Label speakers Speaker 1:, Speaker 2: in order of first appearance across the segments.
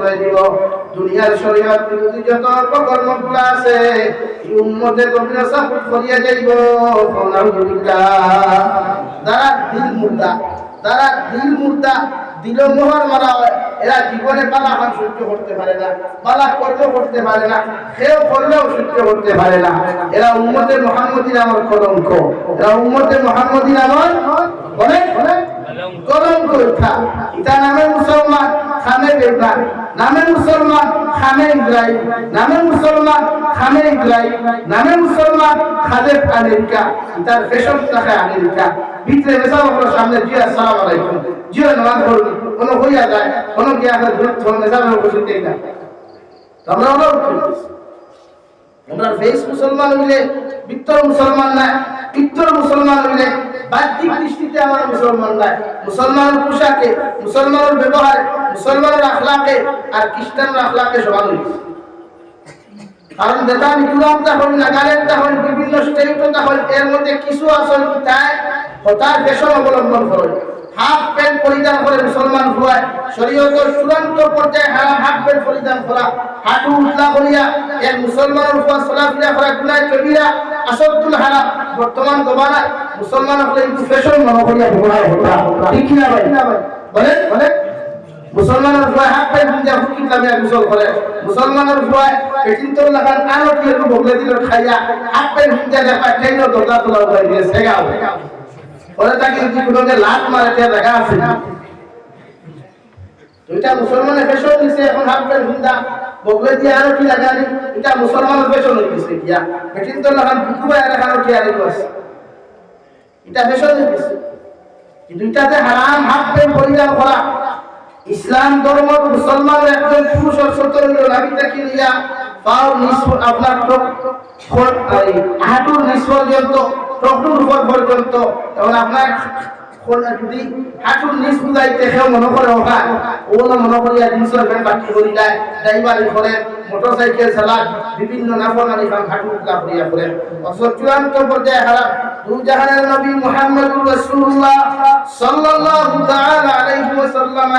Speaker 1: করে দিব। দুনিয়ার শরীয়ত বিরোধী যত কর্মগুলো আছে এই উম্মতের গভীর সাপোর্ট করিয়া যাইব। যারা দিল মুর্দা দিল মোহর মারা হয়, এরা জীবনে বালা হাত সহ্য করতে পারে না, বালা কর্ম করতে পারে না, সেও করলেও সহ্য করতে পারে না। এরা উম্মতে মুহাম্মদী নামের কলঙ্ক, এরা উম্মতে মুহাম্মদী নামের অনেক কলঙ্ক। এটা নামে মুসলমান খামে বেগা, নামে মুসলমান খামে ইব্রাহিম, নামে মুসলমান খামে ইব্রাহিম, নামে মুসলমান খাদেব আমেরিকা, তার ফ্যাশন থাকে আমেরিকা। ভিতরে মেসাবের সামনে জি আসসালামু আলাইকুম, জি নামাজ পড়ুন, কোনো হইয়া যায়, কোনো গিয়া ধরতে মেসাবের উপস্থিত না। আমরা ফেস মুসলমান হইলে ভিতর মুসলমান না, ভিতর মুসলমান হইলে বাহ্যিক দৃষ্টিতে আমরা মুসলমান নাই। মুসলমানের পোশাকে, মুসলমানের ব্যবহারে, মুসলমানের আখলাকে আর খ্রিস্টানের আখলাকে সমান হইছে। কারণ যেটা আমি তুলামটা হই না, গালেরটা হই, বিভিন্ন স্টেটটা হই, এর মধ্যে কিছু আসল তাই হঠাৎ ফ্যাশন অবলম্বন করে। হাফ প্যান্ট পরিধান করে মুসলমান ভুয়ায়, শরীয়তের চূড়ান্ত পর্যায়ে হারাম হাফ প্যান্ট পরিধান করা, হাঁটু উতলা করিয়া এর মুসলমানের উপর চলাফেরা করা গুনাহ কবিরা আসাদুল হারাম। বর্তমান জমানায় মুসলমান হলে একটু ফ্যাশন মনে করিয়া ব্যবহার করা ঠিক না ভাই? বলেন বলেন, মুসলমানের ভুয়ায় হাফ প্যান্ট পরিধান হুকি কামিয়া গোসল করে, মুসলমানের ভুয়ায় পেটিন্তর লাগান আলো কি একটু বগলে দিল খাইয়া হাফ প্যান্ট পরিধান দেখা ঠেঙ্গো দরজা তোলা হয়ে গিয়ে সেগাও ওরা তাকে কোনোকে লাত মারে দেখা আছে। এটা মুসলমানের ফ্যাশন দিছে, এখন হাফ প্যান্ট হুন্দা বগলে দিয়ে আরো কি লাগানি, এটা মুসলমানের ফ্যাশন হয়ে গেছে। গিয়া পেটিন তো লাগান বুকুবা দেখানো কি আর আছে, এটা ফ্যাশন হয়ে গেছে। কিন্তু এটাতে হারাম হাফ প্যান্ট পরিধান করা। ইসলাম ধর্ম মুসলমানের একজন পুরুষ সত্তর নাবিটা কি নিয়া পাও নিঃস্ব আপনার হাঁটুর নিঃস্ব পর্যন্ত, টকটুর উপর পর্যন্ত, এবং আপনার যদি হাঁটুর নিচ বুঝাইতে সেও মনে করে ওখান ও মনে করিয়া জিনিসের ফ্যান বাকি করি যায়, ড্রাইভারি করে, মোটরসাইকেল চালান, বিভিন্ন নাফরমানি খান হাঁটু উঠলা করিয়া করে। অথচ চূড়ান্ত পর্যায়ে হারাম। দুজাহানের নবী মুহাম্মদুর রাসূলুল্লাহ সাল্লাল্লাহু তাআলা আলাইহি ওয়াসাল্লাম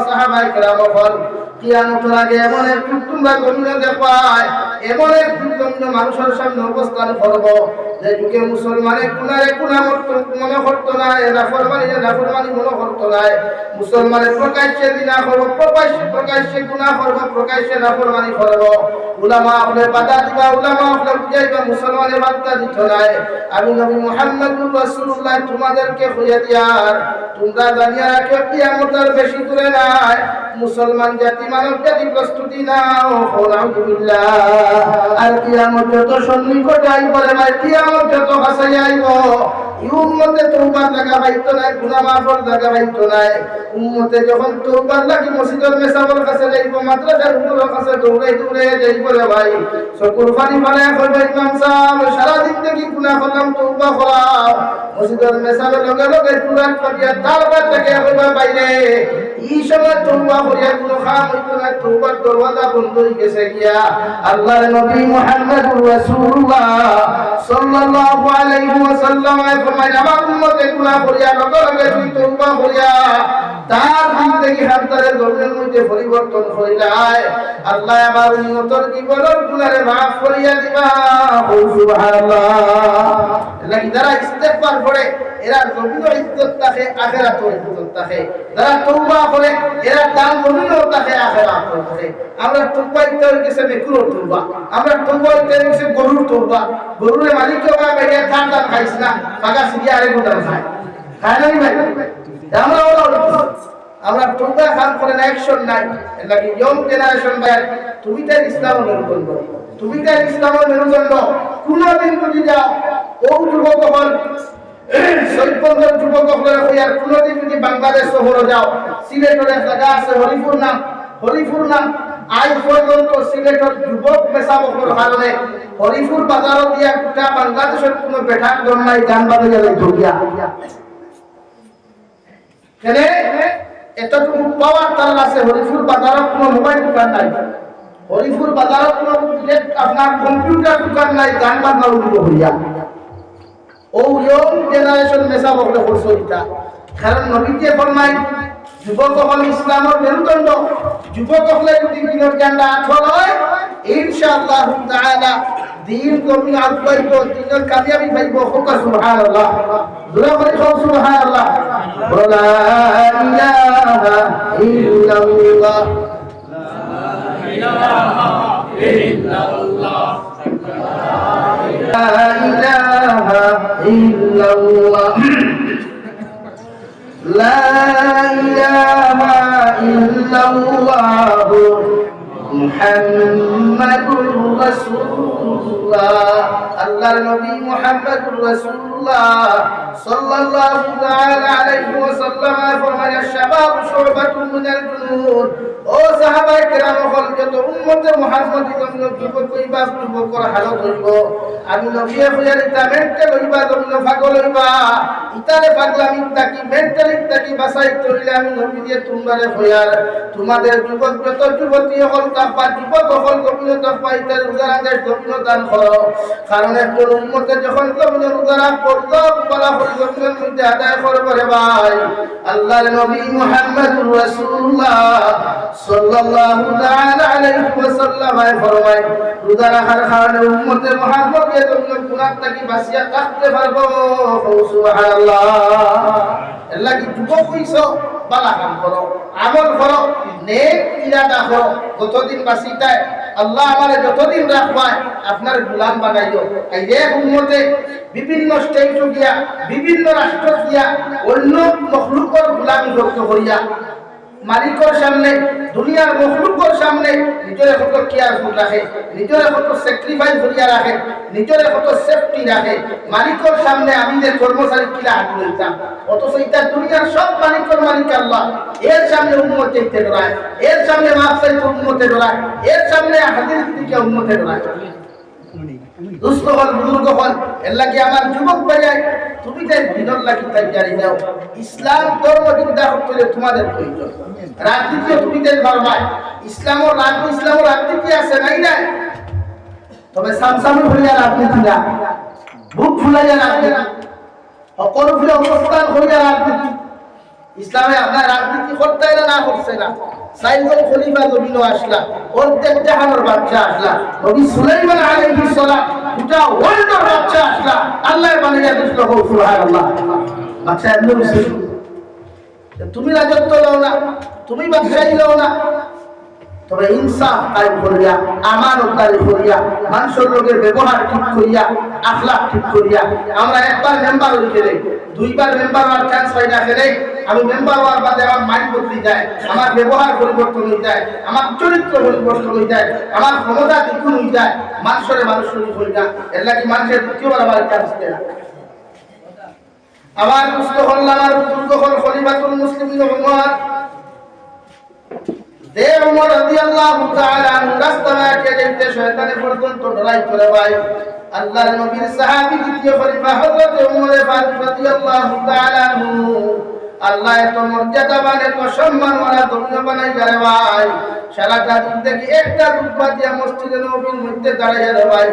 Speaker 1: সাহাবায়ে কেরাম বলেন, কিয়ামতের আগে এমন একটু তোমরা গণ্য দেখায়, এমন একটু গণ্য মানুষের সামনে অবস্থান করব যে যুগে মুসলমানের গুনাহে গুনাহ মনে করতো না, নাফরমানি মনে করতো না। মুসলমানের প্রকাশ্যে জিনা করব, প্রকাশ্যে গুনাহ করব, প্রকাশ্যে নাফরমানি করব। উলামা হলে বাধা দিবা, উলামা হলে বুঝাইবা, মুসলমানের বাধা দিত না। আমি নবী মুহাম্মদুর রাসূলুল্লাহ তোমাদেরকে কইয়া দিয়ার তোমরা জানিয়া রাখো কিয়ামতের বেশি দূরে নাই। মুসলমান জাতি মানব জাতি প্রস্তুতি নাও। আলহামদুলিল্লাহ। আর কিয়ামত যত সন্নিকটে আইব রে ভাই, কিয়ামত যত কাছে আইব, উম্মতে তওবার লাগা পাইতো না, গুনাহ মাফর লাগা পাইতো না। উম্মতে যখন তওবার লাগি মসজিদের মেসাবর কাছে যাইব, মাদ্রাসার হুজুরের কাছে দৌড়ে দৌড়ে যাইব রে ভাই, চকুর পানি ফেলে কইবে ইমাম সাহেব সারা দিন থেকে গুনাহ করলাম, তওবা করাও। মসজিদের মেসাবের লগে লগে তুরাত পাঠিয়া তারপর থেকে কইবা বাইরে এই সময় তওবা করিয়া কোনো কাম হইতো না, তওবার দরওয়াজা বন্ধ হয়ে গেছে গিয়া। আল্লাহর নবী মুহাম্মদুর রাসূলুল্লাহ সাল্লাল্লাহু আলাইহি ওয়াসাল্লাম ফরমায়, আমার উম্মতে গুনাহ করিয়া লগে লগে তুই তওবা করিয়া তার জিন্দেগি হামতারের গর্বের মধ্যে পরিবর্তন করিলায়, আল্লাহ আমার উম্মতের জীবনের গুনাহে মাফ করিয়া দিবা। সুবহানাল্লাহ। লাগি যারা ইস্তেগফার করে এরা জমিন ইজ্জত থাকে, আখিরাতও ইজ্জত থাকে। যারা তওবা করে এরা দান জমিনও থাকে, আখিরাতও থাকে। আমরা তওবা ইত্যাদি কিছু মেকুর তওবা, আমরা তওবা ইত্যাদি কিছু গরুর তওবা। গরুর মালিক কেবা বেরিয়ে ধান ধান খাইছ না, ফাঁকা সিরিয়া আরে গুদাম খায়, খায় না ভাই? আমরা তওবা খান করে না, অ্যাকশন নাই। লাগি ইয়ং জেনারেশন ভাই, তুমি তার ইসলামের মেরুদণ্ড, তুমি তার ইসলামের মেরুদণ্ড। কোনদিন যদি যাও ও যুবক হল সৈয়দবন্দর যুবক হলে আর কোনদিন যদি বাংলাদেশ শহরে যাও, সিলেটের জায়গা আছে হরিপুর নাম, হরিপুর নাম আজ পর্যন্ত সিলেটের যুবক মেসাবকর কারণে হরিপুর বাজারত দিয়া গোটা বাংলাদেশের কোনো বেঠাক দর নাই, গান বাজে গেলে ঢুকিয়া কেনে এতটুকু পাওয়ার তার আছে। হরিপুর বাজারত কোনো মোবাইল দোকান নাই, হরিপুর বাজারত কোনো আপনার কম্পিউটার দোকান নাই, গান বাজনা উঠব হইয়া। ও ইয়ং জেনারেশন মেসাবকলে করছো এটা, কারণ নবীকে ফরমাই যুবক হল ইসলামের মেরুদণ্ড। যুবক হলে যদি দিনের জ্ঞানটা আঠল হয়, ইনশাআল্লাহ তাআলা দিন কমি আগাইব, দিনের কামিয়াবি পাইব। সুবহানাল্লাহ, দোয়া করে সুবহানাল্লাহ। লা ইলাহা ইল্লাল্লাহ, লা ইলাহা ইল্লাল্লাহ, লা ইলাহা ইল্লাল্লাহ, লা ইলাহা ইল্লাল্লাহ মুহাম্মাদুর রাসূলুল্লাহ। আল্লাহর নবী মুহাম্মদুর রাসূলুল্লাহ সাল্লাল্লাহু তাআলা আলাইহি ওয়াসাল্লাম ফরমায়, শাবাব শুবাতুন মিনাল জুনুন। ও সাহাবায়ে কেরাম হল, যত উম্মতে মুহাম্মদী তোমরা যুবক হইবা, যুবকর হালত হইব। আমি নবী হইয়া ইতা মেন্টাল হইবা, তোমরা পাগল হইবা। ইতারে পাগলামি তাকি মেন্টালিটি তাকি বাঁচাইতে হইলে আমি নবী দিয়ে তোমরারে হইয়ার তোমাদের যুবক যত যুবতী হল তাপা যুবক হল গভীরতা পাইতে রোজার আদেশ গভীর দান করো। কারণ একজন উম্মতে যখন গভীর রোজারা পড়তো বলা হল গভীরের মধ্যে আদায় করবে রে ভাই। আল্লাহর নবী মুহাম্মদুর রাসূলুল্লাহ সাল্লাল্লাহু তাআলা আলাইহি ওয়াসাল্লাম ফরমায়, রোজা রাখার কারণে উম্মতে মুহাম্মদী তোমরা গুনাহ থেকে বাঁচিয়া থাকতে পারবো। সুবহানাল্লাহ। আল্লাহ কি যুবক হইছো, বালা কাম করো, আমল করো, নেক ইরাদা করো। যতদিন বাঁচিতায় আল্লাহ আমারে যতদিন রাখবায় আপনার গোলাম বানাইও। এই যে উম্মতে বিভিন্ন স্টেট গিয়া, বিভিন্ন রাষ্ট্র গিয়া অন্য মখলুকর গোলামি ভক্ত করিয়া মালিকর সামনে, দুনিয়ার মখলুকর সামনে নিজের কত কেয়ারফুল রাখে, নিজের কত স্যাক্রিফাইস করিয়া রাখে, নিজের কত সেফটি রাখে। মালিকর সামনে আমি যে কর্মচারী কিলা হাত লইতাম, অথচ এটা দুনিয়ার সব মালিকর মালিক আল্লাহ। এর সামনে উম্মত চাইতে ডরায়, এর সামনে মাফ চাইতে উম্মতে ডরায়, এর সামনে হাদিস দিকে উম্মতে ডরায়। দুস্থ হল, বুজুর্গ হল, এর লাগি আমার যুবক ভাইয়া তুমি তাই ভিতর লাগি তাই জানি নাও। ইসলাম ধর্ম চিন্তা করতে তোমাদের প্রয়োজন। রাজনীতিও তুমি তাই পারবাই। ইসলামের রাজনীতি আছে নাই নাই, তবে সামসামি হইয়া রাজনীতি না, বুক ফুলাইয়া রাজনীতি, সকল ফুলে অবস্থান হইয়া রাজনীতি। ইসলামে আপনার রাজনীতি করতে না করছে না। সাইদুল খলিফা জমিন আসলা, অর্ধেক জাহানের বাচ্চা আসলা, নবী সুলাইমান আলাইহিস সালাম দুটা ওয়ার্ল্ডের বাচ্চা আসলা, আল্লাহ বানিয়ে দিল। সুবহানাল্লাহ। বাচ্চা এমন ছিল, তুমি রাজত্ব দাও না, তুমি বাদশাহী দাও না, তবে ইনসাফ কায়েম করিয়া, আমানত কায়েম করিয়া, মানুষের লোকের ব্যবহার ঠিক করিয়া, আখলাক ঠিক করিয়া। আমরা একবার মেম্বার হইতে দেই, দুইবার মেম্বার হওয়ার চান্স পাই না। খেলে আমি মেম্বার হওয়ার বাদে আমার মাইন্ড বদলে যায়, আমার ব্যবহার পরিবর্তন হয়ে যায়, আমার চরিত্র পরিবর্তন হয়ে যায়, আমার ক্ষমতা দ্বিগুণ হয়ে যায়, মানুষের হয়ে যায়। এর লাগি মানুষের দ্বিতীয়বার আমার চান্স দেয় না। আমার দুস্থ হল, আমার বুজুর্গ হল খলিফাতুল মুসলিমিন উমর। যে উমর রাদিয়াল্লাহু তাআলা আনহু রাস্তা দিয়ে যেতে শয়তানে পর্যন্ত ডরাই করে ভাই। আল্লাহর নবীর সাহাবী দ্বিতীয় খলিফা হযরত উমর ফারুক রাদিয়াল্লাহু তাআলা আনহু। আল্লাহ এত মর্যাদাবান, এত সম্মানওয়ালা দুনিয়া বানাই করে ভাই। সারাটা দিন থেকে একটা রূপা দিয়া মসজিদে নববীর মধ্যে দাঁড়াইয়া রে ভাই।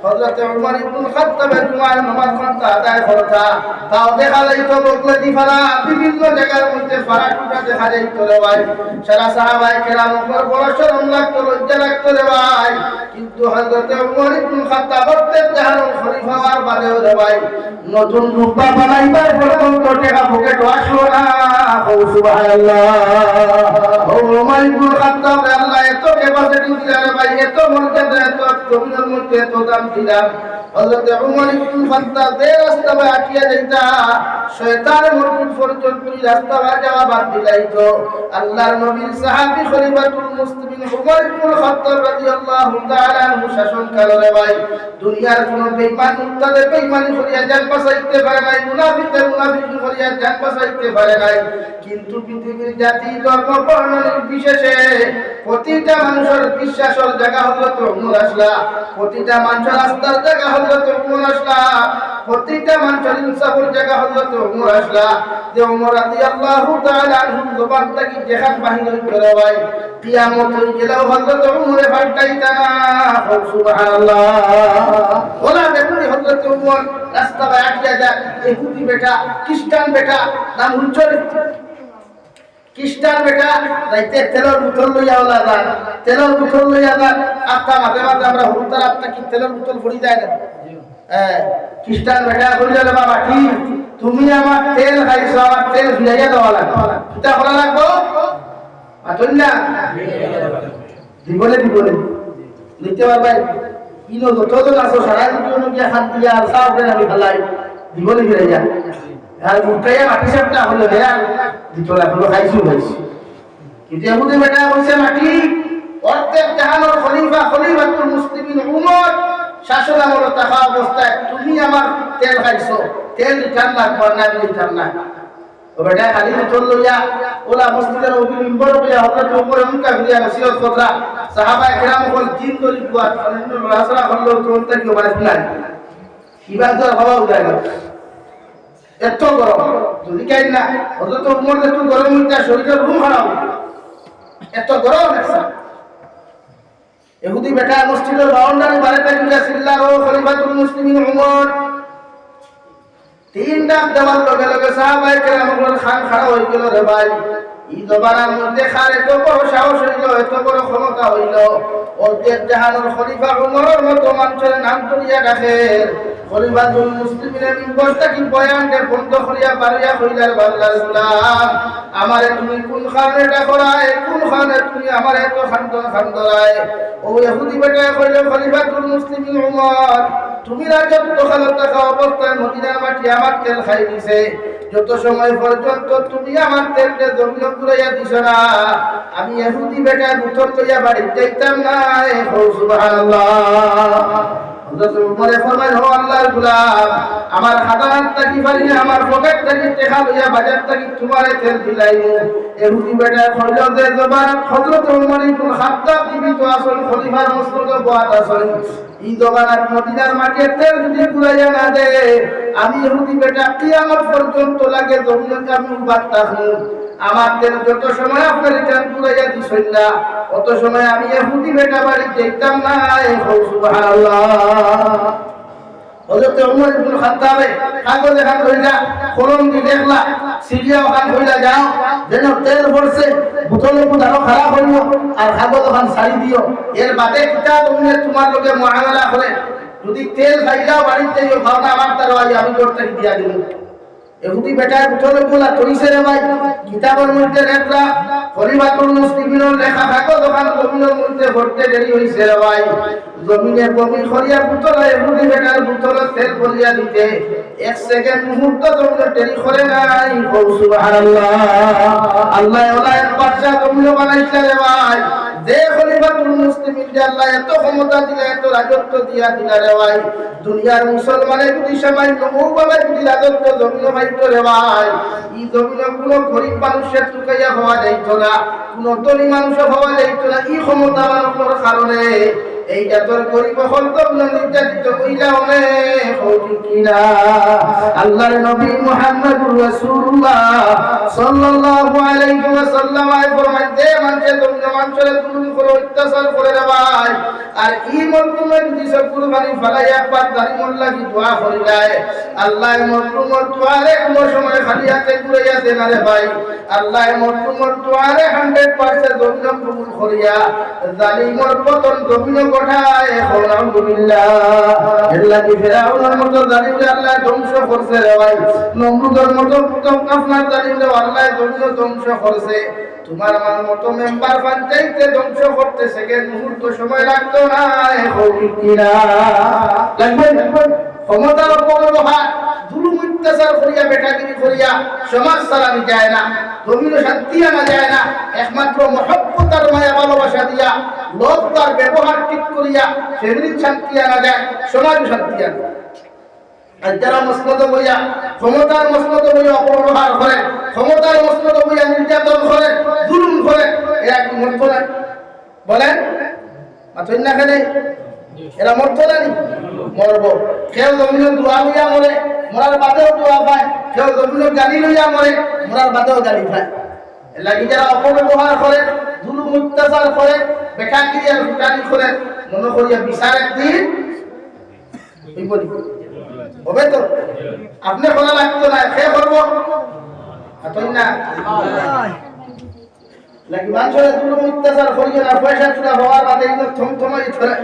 Speaker 1: হযরত উমর ইবনে খাত্তাবের জুমার নামাজ পড়তে আদায় করতা, তাও দেখা যাইতো বদলে দি ফারা বিভিন্ন জায়গার মধ্যে ফারা টুটা দেখা যাইতো রে ভাই। সারা সাহাবায়ে কেরাম উপর বড় শরম লাগতো, লজ্জা লাগতো রে ভাই। কিন্তু হযরত উমর ইবনে খাত্তাব প্রত্যেক জাহানের খলিফা হওয়ার বাদেও রে ভাই নতুন রূপা বানাইবার পর্যন্ত টাকা পকেট আসলো না। সুবহানাল্লাহ। উমর ইবনে খাত্তাব আল্লাহ এত ক্যাপাসিটি দিলেন ভাই, এত মর্যাদা, এত জমিনের মধ্যে এত দাম দিলেন। হযরত উমর ইবনে খাত্তাব যে রাস্তা দিয়ে আটিয়া যাইতা, শয়তানের মরকুট পর্যন্ত রাস্তা যাওয়া বাদ দিলাইতো। আল্লাহর নবীর সাহাবী খলিফাতুল মুসলিমিন উমর ইবনে খাত্তাব রাদিয়াল্লাহু তাআলা আনহু শাসনকালে ভাই দুনিয়ার কোন বেঈমান মুক্তাদের বেঈমানি করিয়া জান বাঁচাইতে পারে নাই, মুনাফিকদের মুনাফিকি করিয়া জান বাঁচাইতে পারে নাই। কিন্তু পৃথিবীর জাতি ধর্ম বর্ণ নির্বিশেষে প্রতিটা মানুষের বিশ্বাসের জায়গা হযরত উমর আসলা, প্রতিটা মানুষের আস্থার জায়গা হযরত উমর আসলা, প্রতিটা মানুষের ইনসাফের জায়গা হযরত উমর আসলা। যে উমর রাদিয়াল্লাহু তাআলা আনহু জবান থেকে যেখান বাহির করে ভাই কিয়ামত হয়ে গেলেও হযরত উমরে ফাটাইতা না। সুবহানাল্লাহ। ওলা দেখুন হযরত উমর রাস্তা দিয়ে আটিয়া যায়, ইহুদি বেটা, খ্রিস্টান বেটা, নাম উজ্জ্বল খ্রিস্টান বেটা রাইতে তেলের বোতল লইয়া ওলা যান, তেলের বোতল লইয়া যান, আত্মা মাঝে মাঝে আমরা হুরুতার আত্মা কি তেলের বোতল ভরি যায় না। খ্রিস্টান বেটা কইলে রে বাবা কি তুমি আমার তেল খাইছো, আমার তেল ফিরাইয়া দেওয়া লাগবে, কিতা করা লাগবো? আতন না দিবলে দিবলে নিতে পারবে ইনো যতজন আছো সারা জীবন গিয়া হাত দিয়া আর সাফ করে আমি ফেলাই দিবলে ফিরাইয়া আর মুখাইয়া মাটি সাপটা হলো হেয়া দিতলা হলো খাইছো কিন্তু এহুদি বেটা কইছে মাটি অর্ধেক জাহানের খলিফাতুল মুসলিমিন উমর শাসন আমল থাকা অবস্থায় তুমি আমার তেল খাইছো, তেল রিটার্ন লাগবে না, রিটার্ন না। ও বেটা খালি বোতল লইয়া ওলা মসজিদের ওই মিম্বর লইয়া হযরত ওমর মুকা ফিরিয়া নসিহত করলা, সাহাবায়ে কেরাম বল দিন দরি বুয়া অন্য রাসূল হলো তোমরা কি মানে শুনাই ইবাদত হওয়া উদায় না এত গরম যদি কাই না হযরত ওমর একটু গরম হইতা শরীরের রুম খারাপ এত গরম আছে। ইহুদি বেটা মসজিদের বাউন্ডারি বাড়িতে গিয়া সিল্লার ও খলিফাতুল মুসলিমিন উমর তিন ডাক দেওয়ার লগে লগে সাহাবায়ে কেরামগুলো খান খাড়া হয়ে গেল রে ভাই এই জবানার মধ্যে খার এত বড় সাহস হইল, এত বড় ক্ষমতা হইল, অর্ধেক জাহানের খলিফা উমরের মতো মানুষের নাম করিয়া ডাকে খলিফাতুল মুসলিমিনের মিম্বরটা কি বয়ানকে বন্ধ করিয়া বাড়িয়া কইলার বাংলার গোলাম আমারে তুমি কোন খানে ডাকরায়, কোন খানে তুমি আমারে এত খান্দরায়। ও ইহুদি বেটা কইল খলিফাতুল মুসলিমিন উমর তুমি রাজত্ব খালত থাকা অবস্থায় মদিনার মাটি আমার তেল খাই দিছে, যত সময় পর্যন্ত তুমি আমার তেলকে জমিন ঘুরাইয়া দিছ না আমি ইহুদি বেটা বুতর লইয়া বাড়ি যাইতাম না। সুবহানাল্লাহ। হযরত উমর ফরমায় ও আল্লাহর গোলাম আমার খাদান থাকি পারি না, আমার পকেট থেকে টাকা লইয়া বাজার থেকে তোমারে তেল দিলাইমু। ইহুদি বেটা কইল যে জবান হযরত উমর ইবনে খাত্তাব জীবিত আছেন, খলিফার মসনদে বহাত আছেন, এই জবানাত মদিনার মাটি তেল যদি ঘুরাইয়া না দে আমি ইহুদি বেটা কিয়ামত পর্যন্ত লাগে জমিনে আমি উবাদ থাকবো। আমার তেল যত সময় আপনার রিটার্ন ঘুরাইয়া দিছেন না অত সময় আমি ইহুদি বেটা বাড়ি যাইতাম না। সুবহানাল্লাহ। হযরত ওমর ইবনে খাত্তাব কাগজ দেখান কইলা কলম দি দেখলা সিরিয়া ওখান কইলা যাও যেন তেল পড়ছে বোতলে পুদানো খারাপ হইল আর কাগজ ওখান সারি দিও, এর বাদে কিতাব উনি তোমার লগে মুআমালা করে যদি তেল খাইলাও বাড়িতে যাও খাও না আমার তার আমি করতে দিয়া দিব। ইহুদি বেটা বোতলে গুলা কইছে রে ভাই কিতাবের মধ্যে লেখা খলিফাতুল মুসলিমিনের লেখা কাগজ ওখান জমিনের মধ্যে ভরতে দেরি হইছে রে ভাই, জমিনে বমি করিয়া বোতলে ইহুদি বেটার বোতলে তেল ভরিয়া দিতে এক সেকেন্ড মুহূর্ত জমিনে দেরি করে নাই। সুবহানাল্লাহ। আল্লাহ ওলা এক বাদশা জমিনে বানাইছে রে ভাই, যে খলিফাতুল মুসলিমিন যে আল্লাহ এত ক্ষমতা দিলা এত রাজত্ব দিয়া দিলা রে ভাই, দুনিয়ার মুসলমানের যদি সবাই নবুভাবে যদি রাজত্ব জমিনে পাইতো রে ভাই এই জমিনে কোনো গরিব মানুষের টুকাইয়া হওয়া যাইতো না, কোনো ধনী মানুষও হওয়া যাইতো না। এই ক্ষমতা মানুষের কারণে এই জাতর গরিব হল জমিনে নির্যাতিত কইলা অনেক হইল কিনা। আল্লাহর নবী মুহাম্মদুর রাসূলুল্লাহ সাল্লাল্লাহু আলাইহি ওয়াসাল্লাম ফরমায় যে মানুষের জমিনে মানুষের জুলুম করে অত্যাচার করে রে ভাই আর এই মজলুমে যদি সব কুরবানি ফলাইয়া একবার জালিমুল লাগি দোয়া করে যায় আল্লাহ মজলুমের দোয়ারে কোনো সময় খালি হাতে ঘুরাইয়া দেন না রে ভাই, আল্লাহ মজলুমের দোয়ারে 100% জমিন কবুল করিয়া জালিমের পতন জমিন গঠায়। আলহামদুলিল্লাহ। আল্লাহ কি ফিরাউনের মতো জালিমকে আল্লাহ ধ্বংস করছে রে ভাই, নমরুদের মতো আপনার জালিমকে আল্লাহ জমিন ধ্বংস করছে। তোমার আমার মতো মেম্বার পঞ্চায়েতে ধ্বংস করতে সেকেন্ড মুহূর্ত সময় লাগতো না। ক্ষমতার অপব্যবহার জুলুম অত্যাচার করিয়া বেটাগিরি করিয়া সমাজ চালানো যায় না, জমিন শান্তি আনা যায় না, একমাত্র মহব্বত আর মায়া ভালোবাসা দিয়া লোক তার ব্যবহার ঠিক করিয়া ফ্যামিলির শান্তি আনা যায়, সমাজ শান্তি আনা। আর যারা মসনদ বইয়া ক্ষমতার মসনদ বইয়া অপব্যবহার করে, ক্ষমতার মসনদ বইয়া নির্যাতন করে, জুলুম করে, এরা কি মরতো না? বলেন মাথুন না খেলে এরা মরতো না? মরব। কেউ জমিনের দোয়া লইয়া মরে, মরার বাদেও দোয়া পায়, কেউ জমিনের গালি লইয়া মরে, মরার বাদেও গালি পায়। লাগি যারা অপব্যবহার করে, জুলুম অত্যাচার করে, বেকাকি আর ফুটানি করে, মনে করিয়া বিচার একদিন হবে তো। আপনি করা লাগতো না, খেয়ে করবো না। লাগি মানুষের কোনো অত্যাচার করিয়ে না পয়সা চুরা হওয়ার বাদে একদম থমথমাই ধরে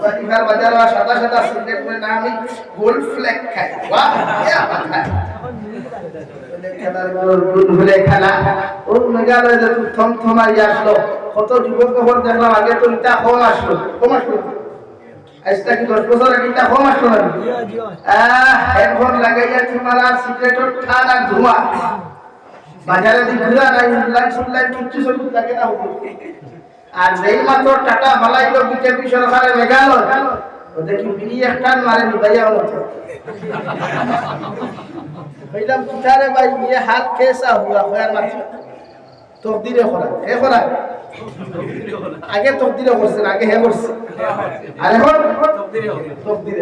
Speaker 1: বাড়িঘর বাজার সাদা সাদা সিগারেট में ना আমি গোল্ড ফ্ল্যাগ খাই वाह क्या बात है গোল্ড ফ্ল্যাগ খানা ও মেঘালয় যে থমথমাই আসলো কত যুবক খবর দেখলাম আগে তো ইটা কম আসলো আজটা কি 10 বছর আগে ইটা কম আসলো না এখন লাগাইয়া তোমারা সিগারেটের ঠান্ডা ধোঁয়া বাজারে দিঘুরা নাই লাইন কিচ্ছু সব লাগে না আর যেই মাত্র টাটা মালাইলো বিজেপি সরকারে মেঘালয় ও দেখি বিড়ি একটা মারে নিবাইয়া হতো কইলাম কিতারে ভাই ये हाल कैसा हुआ यार মাত্র তকদিরে করা হে করা আগে তকদিরে করছেন আগে হে করছে আর এখন তকদিরে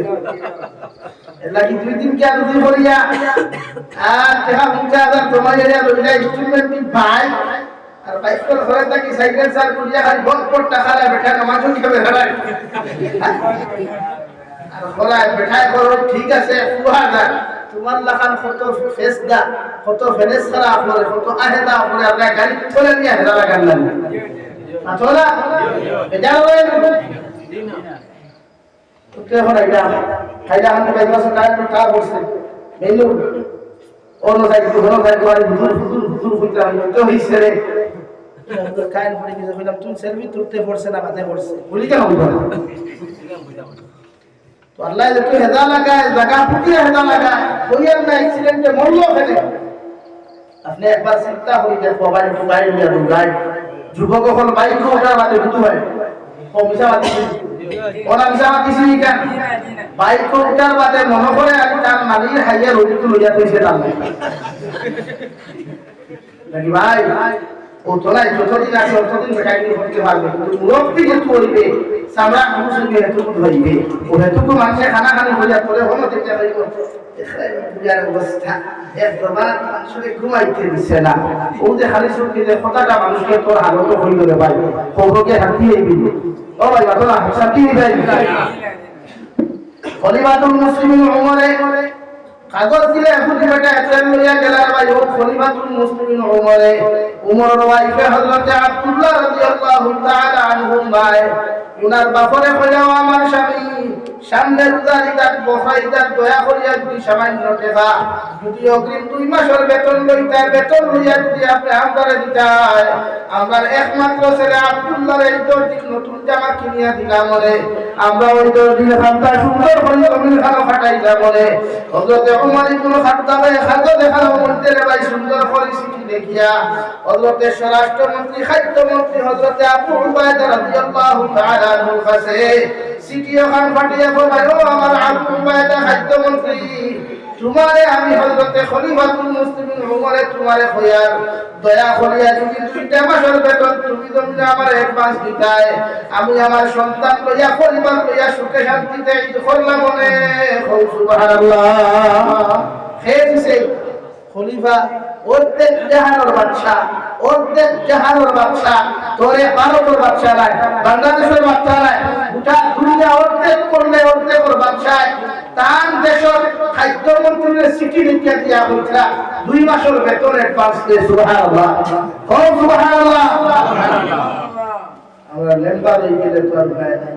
Speaker 1: লাগি দুই দিন কি আদু করিয়া আর দেখা মুজা তোমার এরিয়া লইলা ইনস্ট্রুমেন্ট ভাই আর বাইকের ঘরে থাকি সাইকেল চার করিয়া খালি বট টাকা লা বেটা নামাজ খাবে হারাই আর ঘরে বেটায় করো ঠিক আছে ফুহাদা তোমার লাখান কত ফেস দা কত ফেনেস করা আপরে কত আহেদা আপরে আপনি গাড়ি চলে নিয়ে হেদা লাগান না আতলা বেজাল হয় তো কে হলো এটা খাইলা হাতে বাইক আছে টায়ার বসছে মেনু অন্য সাইড ঘোরা সাইড করে হুজুর ফুটা তো হইছে রে কাইন পড়ে গেছে কইলাম তুমি সেলফি তুলতে পড়ছে না বাতে পড়ছে বলি কেন তো আল্লাহ যত হেদা লাগায় জায়গা ফুটিয়ে হেদা লাগায় কইয়ার না অ্যাক্সিডেন্টে মরলো ফেলে আপনি একবার চিন্তা করে দেখো ভাই তো গাড়ি নিয়ে গাড়ি যুবক হল বাইক ওঠার বাদে বুঝু হয় কমিশা বাদে ওরা মিশা কিছু কেন বাইক ওঠার বাদে মনে করে আমি তার মালির হাইয়া রোগীকে লইয়া কইছে তার নাকি ভাই ও তোলাই যতদিন আছে ততদিন বেটাকে করতে পারবে কিন্তু মুরব্বী যেহেতু হইবে সামরা মানুষকে হেতুকু ধরিবে ও হেতুকু মানুষে খানা খানি হইয়া তোলে হলো দেখতে পাইব পূজার অবস্থা একবার মানুষকে ঘুমাইতে দিছে না ও যে খালি শুনতে যে কথাটা মানুষকে তোর হালত হইল রে ভাই খবরকে হাতি হইবি ও ভাই বাবা সাথী ভাই খলিফাতুল মুসলিমিন উমরে কাগজ দিলে এখন বেটা এতন লইয়া গেলার ভাই ও খলিফাতুল মুসলিমিন উমরের ওয়াইফে হযরত আব্দুল্লাহ রাদিয়াল্লাহু তাআলা আনহু ভাই উনার বাপরে কইলাও আমার স্বামী সামনে রোজারি দাত বসাইতা দয়া করিয়া যদি সামান্য টাকা যদি অগ্রিম 2 মাসের বেতন লইতা বেতন লইয়া যদি আপনি আমদারে দিতাই আমার একমাত্র ছেলে আব্দুল্লাহর এই দিন নতুন জামা কিনিয়া দিলাম রে আমরা ওই দিন খাতা সুন্দর করে জমিন খানা ফাটাইলাম রে হযরত ওমর ইবনে খাত্তাব খাতা দেখালো মধ্যে রে ভাই সুন্দর পরিস্থিতি দেখিয়া হযরত স্বরাষ্ট্রমন্ত্রী খাদ্যমন্ত্রী হযরত আবু উবাইদা রাদিয়াল্লাহু তাআলা আনহুর কাছে সিটিও খান ফাটিয়া বলে ও আমার আবু উবাইদা খাদ্যমন্ত্রী তোমারে আমি হযরত খলিফাতুল মুসলিমিন উমরে তোমারে খয়ার দয়া করিয়া যদি 2 মাসের বেতন তুমি তোমরা আমার অ্যাডভান্স দিতাই আমি আমার সন্তান লইয়া পরিবার লইয়া সুখে শান্তিতে ঈদ করলাম মনে সুবহানাল্লাহ খেয়ে দিছে খলিফা অর্ধেক জাহানোর বাদশা তোরে ভারতের বাদশা নাই বাংলাদেশের বাদশা নাই গোটা দুনিয়া অর্ধেক করলে অর্ধেকের বাদশায় তার দেশের খাদ্যমন্ত্রীর চিঠি লিখিয়া দিয়া হইছিল 2 মাসের বেতন অ্যাডভান্স দিয়ে সুবহানাল্লাহ ও সুবহানাল্লাহ আমরা লেম্বা লই গেলে তো আর ভাই না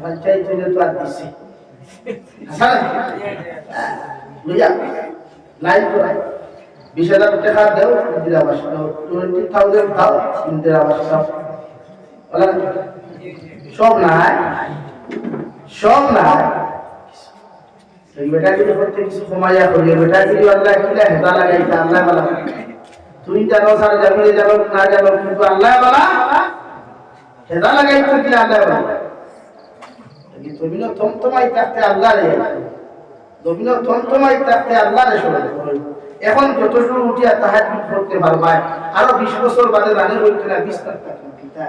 Speaker 1: পঞ্চায়েত হইলে তো আর দিছি আচ্ছা লইয়া লাইভ করাই 20,000 টাকা দাও ইন্দিরা আবাস দাও 20,000 দাও ইন্দিরা আবাস দাও বলা সব না এই বেটাকে করতে কিছু কমাইয়া করি বেটাকে আল্লাহ কিলা হেদা লাগাইতা আল্লাহ বলা তুই জানো স্যার জামিলে জানো না জানো কিন্তু আল্লাহ বলা হেদা লাগাইতা কিলা আল্লাহ বলা এই তুমি না থমথমাই থাকতে আল্লাহ রে দবিনা থমথমাই থাকতে আল্লাহ রে শুনে এখন যতটুকু উঠিয়া তাহাজ্জুদ করতে পারবা আরো 20 বছর বাদে জানে হইতে না 20 টাকা কিতা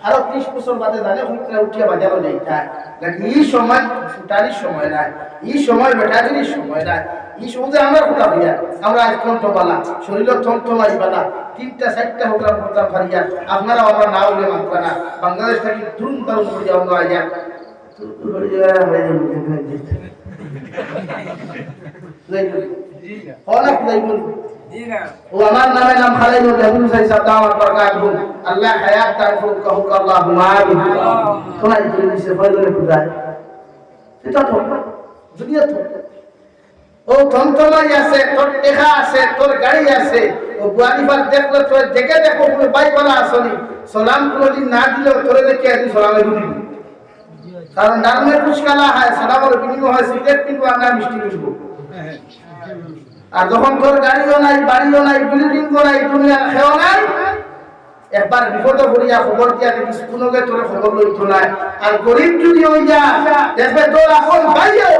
Speaker 1: আরো 30 বছর বাদে জানে হইতে না উঠিয়া বাজারও যাইতা নাকি এই সময় ফুটারির সময় নাই এই সময় বেটারির সময় নাই এই সময় আমরা ফুটা হইয়া আমরা আজ থমথমালা শরীর থমথমাই বালা 3টা 4টা হোকরা করতাম ফারিয়া আপনারা আমরা না হইলে মাত্র না বাংলাদেশ থেকে ধুম দারুম করে যাও না আয়া তুই করে যাওয়া হয়ে যাবে জি না হলা খুদাই বল ও আমার নামে নাম খালাইলো নবী সাইসা দাওয়াত বরকাতুহু আল্লাহ হায়াত দান করুক কহুক আল্লাহুম্মা আমিন তোরা এই দিছে ফয়দলে খুদায় এটা তো দুনিয়া তো ও ধনতলাই আছে তোর টেকা আছে তোর গাড়ি আছে ও বুয়ালিবার দেখলো তোর দেখে দেখো বাই বলা আসনি সালাম কোনদিন না দিলে তোরে দেখে আদি সালামে দিবি কারণ নামে পুষ্কালা হয় সালামের বিনিময় হয় সিগারেট কিনবো আর না মিষ্টি কিনবো আর যখন তোর গাড়িও নাই বাড়িও নাই বিল্ডিংও নাই দুনিয়ার খেও নাই একবার বিপদে পড়িয়া খবর দিয়া দেখিস কোনোকে তোর খবর লইতো নাই আর গরিব যদি হই যা দেখবে তোর এখন ভাইও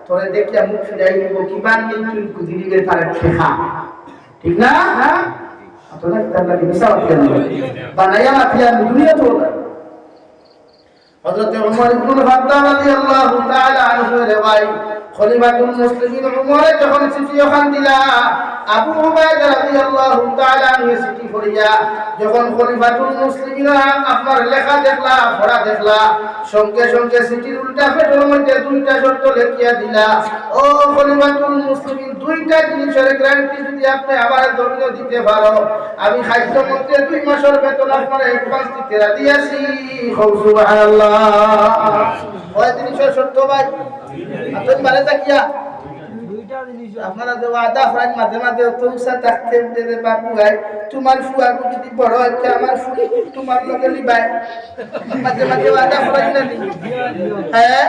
Speaker 1: তোরে দেখিয়া মুখ ফিরাই দিব কিমান দিন তুই কুদি দিবে তার ঠেকা ঠিক না তোরা তার লাগি মিশাও কেন বানাইয়া মাফিয়া দুনিয়া তো হযরত ওমর ইবনে খাত্তাব রাদিয়াল্লাহু তাআলা আনহু রিওয়াই খলিফাতুল মুসলিমিন ওমরে যখন চিঠি ওখান দিলা আবু উবাইদা রাদিয়াল্লাহু তাআলা আনহু চিঠি পড়িয়া যখন খলিফাতুল মুসলিমিন আপনার লেখা দেখলা পড়া দেখলা সঙ্গে সঙ্গে চিঠির উল্টা পেটের মধ্যে দুইটা শর্ত লিখিয়া দিলা ও খলিফাতুল মুসলিমিন দুইটা জিনিসের গ্যারান্টি যদি আপনি আমার জমিন দিতে পারো আমি খাদ্য মধ্যে 2 মাসের বেতন আপনার অ্যাডভান্স দিতে রাজি আছি সুবহানাল্লাহ ওই জিনিসের শর্ত ভাই আপনি মানে তাকিয়া দুইটা জিনিস আপনারা যে ওয়াদা করেন মাঝে মাঝে তোমসা থাকতে দে বাবু ভাই তোমার ফুয়া যদি বড় হয় আমার ফুলি তোমার লগে লিবাই মাঝে মাঝে ওয়াদা করেন না হ্যাঁ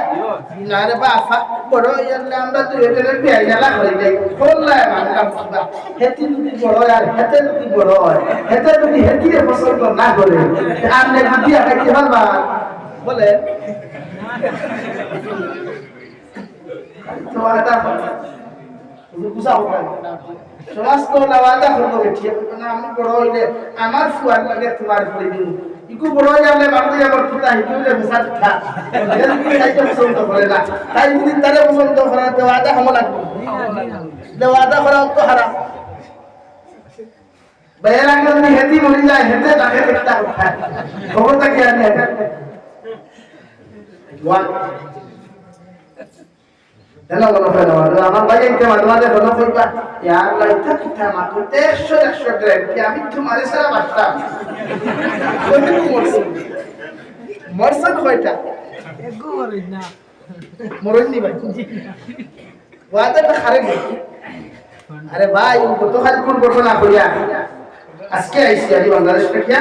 Speaker 1: না রে বাবা বড় হইলে আমরা তো এটারে বিয়াই জালা করে দেই বললাই মানলাম বাবা হেতি যদি বড় হয় আর হেতে যদি বড় হয় হেতে যদি হেতিরে পছন্দ না করে আপনি বিয়া খাইতে পারবা বলে তো ওয়াদা বুঝাও সমাজ তো ওয়াদা করবো ঠিক না আমি বড় হইলে আমার ফুয়ার লাগে তোমার করে দিন ইকু বড় হয়ে গেলে বাবু আমার পিতা হিকুলে বসা থা এর কি চাইতে পছন্দ করে না তাই যদি তারে পছন্দ করে তো ওয়াদা হম লাগবে না ওয়াদা করা তো হারাম বাইরে আগে যদি হেতি মরি যায় হেতে তাকে দেখতে উঠায় খবরটা কি আনে ওয়ান দেনা বলো ফেলা আমার ভাই একটা মাঝে বলো কইবা ইয়ার লাইটা কিটা মাত্র 100 গ্রাম কি আমি তোমারে সারা বাঁচতাম কত মরসন কয়টা একগো মরই না মরই নি ভাই ওয়াদাটা খারে গে আরে ভাই ও কত খালি কোন ঘটনা কইয়া আজকে আইছি আমি বাংলাদেশ থেকে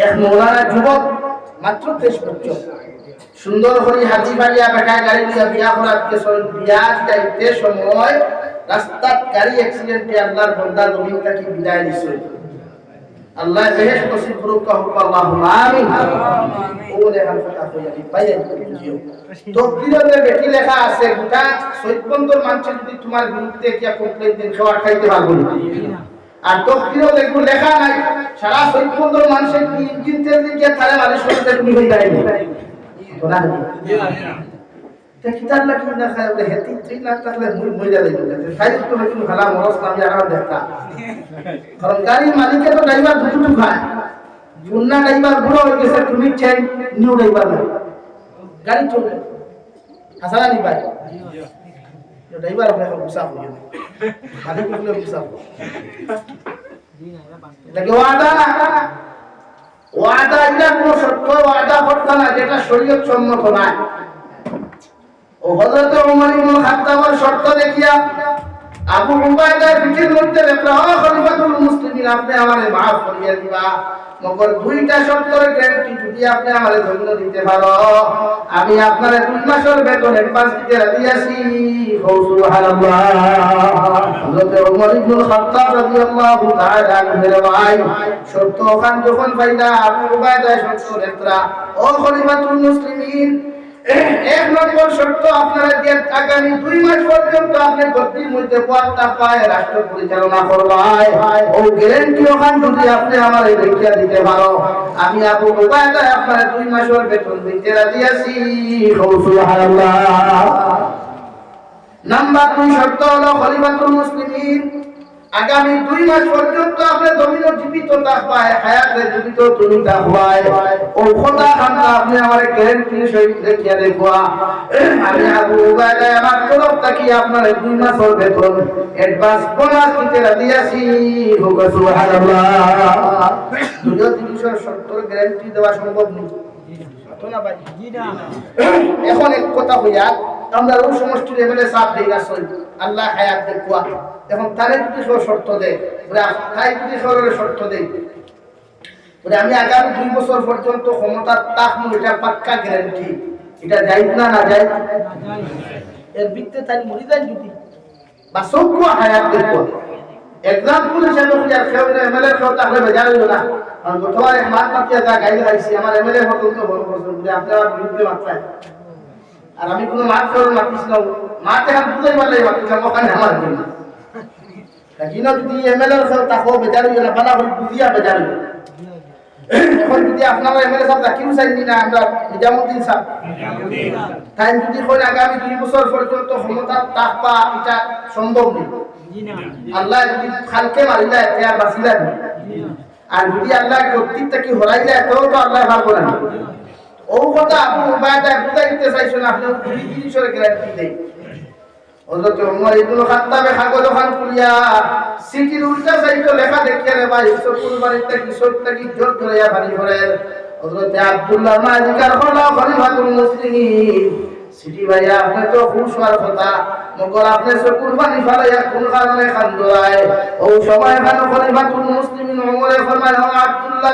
Speaker 1: এক মৌলানা যুবক মাত্র 23 বছর সুন্দর করে হাতি বাড়িয়া বেটা গাড়ি নিয়ে বিয়া করার বিয়া যাইতে সময় রাস্তাত গাড়ি অ্যাক্সিডেন্টে আল্লাহর বান্দা জমিন থেকে বিদায় নিছে আল্লাহ বেহেশত নসিব করুক আল্লাহুম্মা আমিন ও লেখা কথা কইয়া দি পাইয়া দিও তকদিরে বেটি লেখা আছে গোটা সৈয়দবন্দর মানুষ যদি তোমার বিরুদ্ধে কি কমপ্লেইন দেন খাওয়া খাইতে পারবো না আর তকদিরে দেখো লেখা নাই সারা সৈয়দবন্দর মানুষের ইঞ্জিন তেল দিয়ে থালে মালিশ করতে তুমি হই যায়নি তোরা তে কিতাব লাগি না খায় বলে হেতি তুই না থাকলে মুই মইরা যাইব তাই তো হইতো ভালা মরস নামি আর দেখা কারণ গাড়ির মালিককে তো ড্রাইভার দুটো খায় জুন্না ড্রাইভার বুড়ো হয়ে গেছে তুমি চাই নিউ ড্রাইভার গাড়ি চলে হাসানা নি ভাই ড্রাইভার আপনি গুসা হয়ে গেল মালিক বলে গুসা লাগে ওয়াদা ওয়াদা এটা কোন সত্য ওয়াদা করতে না যেটা শরীয়ত সম্মত না ও হযরত ওমর ইবনে খাত্তাবের শর্ত দেখিয়া আবু উবাইদার পিঠের মধ্যে লেখা খলিফাতুল মুসলিমিন আপনি আমারে maaf করিয়া দিবা মগর দুইটা শর্তের গ্যারান্টি যদি আপনি আমারে জমিন দিতে পারো আমি আপনারে 2 মাসের বেতন অ্যাডভান্স দিতে রাজি আছি সুবহানাল্লাহ হযরত ওমর ইবনে খাত্তাব রাদিয়াল্লাহু তাআলা আনহু ভাই শর্ত খান যখন পাইলা আবু উবাইদা শর্ত লেখা ও খলিফাতুল মুসলিমিন এক নম্বর শর্ত আপনারা দিয়ে আগামী 2 মাস পর্যন্ত আপনি গদ্দির মধ্যে পদটা পায় রাষ্ট্র পরিচালনা করবাই ও গ্যারান্টি ওখান যদি আপনি আমারে দেখিয়া দিতে পারো আমি আবু উবাইদা আপনার 2 মাসের বেতন দিতে রাজি আছি সুবহানাল্লাহ নাম্বার 2 শর্ত হলো খলিফাতুল মুসলিমিন আগামী 2 মাস পর্যন্ত আপনি জমিনে জীবিত থাকবায়, হায়াতে জীবিত তুমি থাকবায়। ও খোদা খানা আপনি আমার গ্যারান্টি সহিত দেখিয়া দেখবা, আমি আবু উবাইদা আমার তরফ থেকে আপনার 2 মাসের বেতন অ্যাডভান্স বোনাস দিতে রাজি আছি। হোক সুবহানাল্লাহ। দুটো জিনিসের 70 গ্যারান্টি দেওয়া সম্ভব নয় তো না ভাই? জি না। এখন এক কথা হইয়া আমরা ওই সমষ্টির এমএলএ সাহেব দেই না সই আল্লাহ হায়াত দেখবা। এখন তারে যদি শর্ত দেয়, তাই যদি সরের শর্ত দেয়, আমি আগামী 2 বছর পর্যন্ত ক্ষমতা থাকবো, এটা পাক্কা গ্যারান্টি। এটা যাইব না না যাইব? এর ভিত্তিতে তাই মরি যায় যদি বা সবকো হায়াত দেখবা। এক্সাম্পল হিসেবে আর কেউ এমএলএ কেউ তাহলে বেজার হইল না। কারণ গতবার এক মাঠ মাতিয়ে যা গাইড খাইছি, আমার এমএলএ পর্যন্ত বড় করছেন যে আপনি আমার বিরুদ্ধে মাত্রায়, আর আমি কোনো মাঠ করে মাতিছিলাম, মাঠ এখন বুঝাই পারলে মাতিছিলাম ওখানে আমার জন্য। কিন্তু যদি এমএলএ কেউ তাকেও বেজার হইল না, বানা হল বুঝিয়া বেজার হইল। এখন যদি আপনারা এমএলএ সাহেব জাকির চাইনি না, আমরা নিজামুদ্দিন সাহেব তাই যদি হয় আগামী 2 বছর পর্যন্ত ক্ষমতা থাকবা, এটা সম্ভব নেই। আল্লাহ যদি খালকে মারি যায় আর বাঁচি যায়, আর যদি আল্লাহ কর্তৃক থেকে হরাই যায় তো আল্লাহ ভাবো না। ও কথা আপনি উবাইদা বুঝাইতে চাইছেন, আপনি দুই জিনিসের গ্যারান্টি দেই। হযরত ওমর ইবনে খাত্তাবে কাগজখান খুলিয়া সিটির উল্টা সাইডে লেখা দেখিয়া রে ভাই সকুল বাড়িতে কিশোরটা কি জোর ধরিয়া বাড়ি ভরের হযরত আব্দুল্লাহ মালিকার হলো খলিফাতুল মুসলিমিন। সিটি ভাইয়া আপনি তো খুশ হওয়ার কথা, মগর আপনি সকুল বাড়ি ফলাইয়া কোন কারণে খান্দরায়? ও সময় খান খলিফাতুল মুসলিমিন ওমরে ফরমায়, ও আব্দুল্লাহ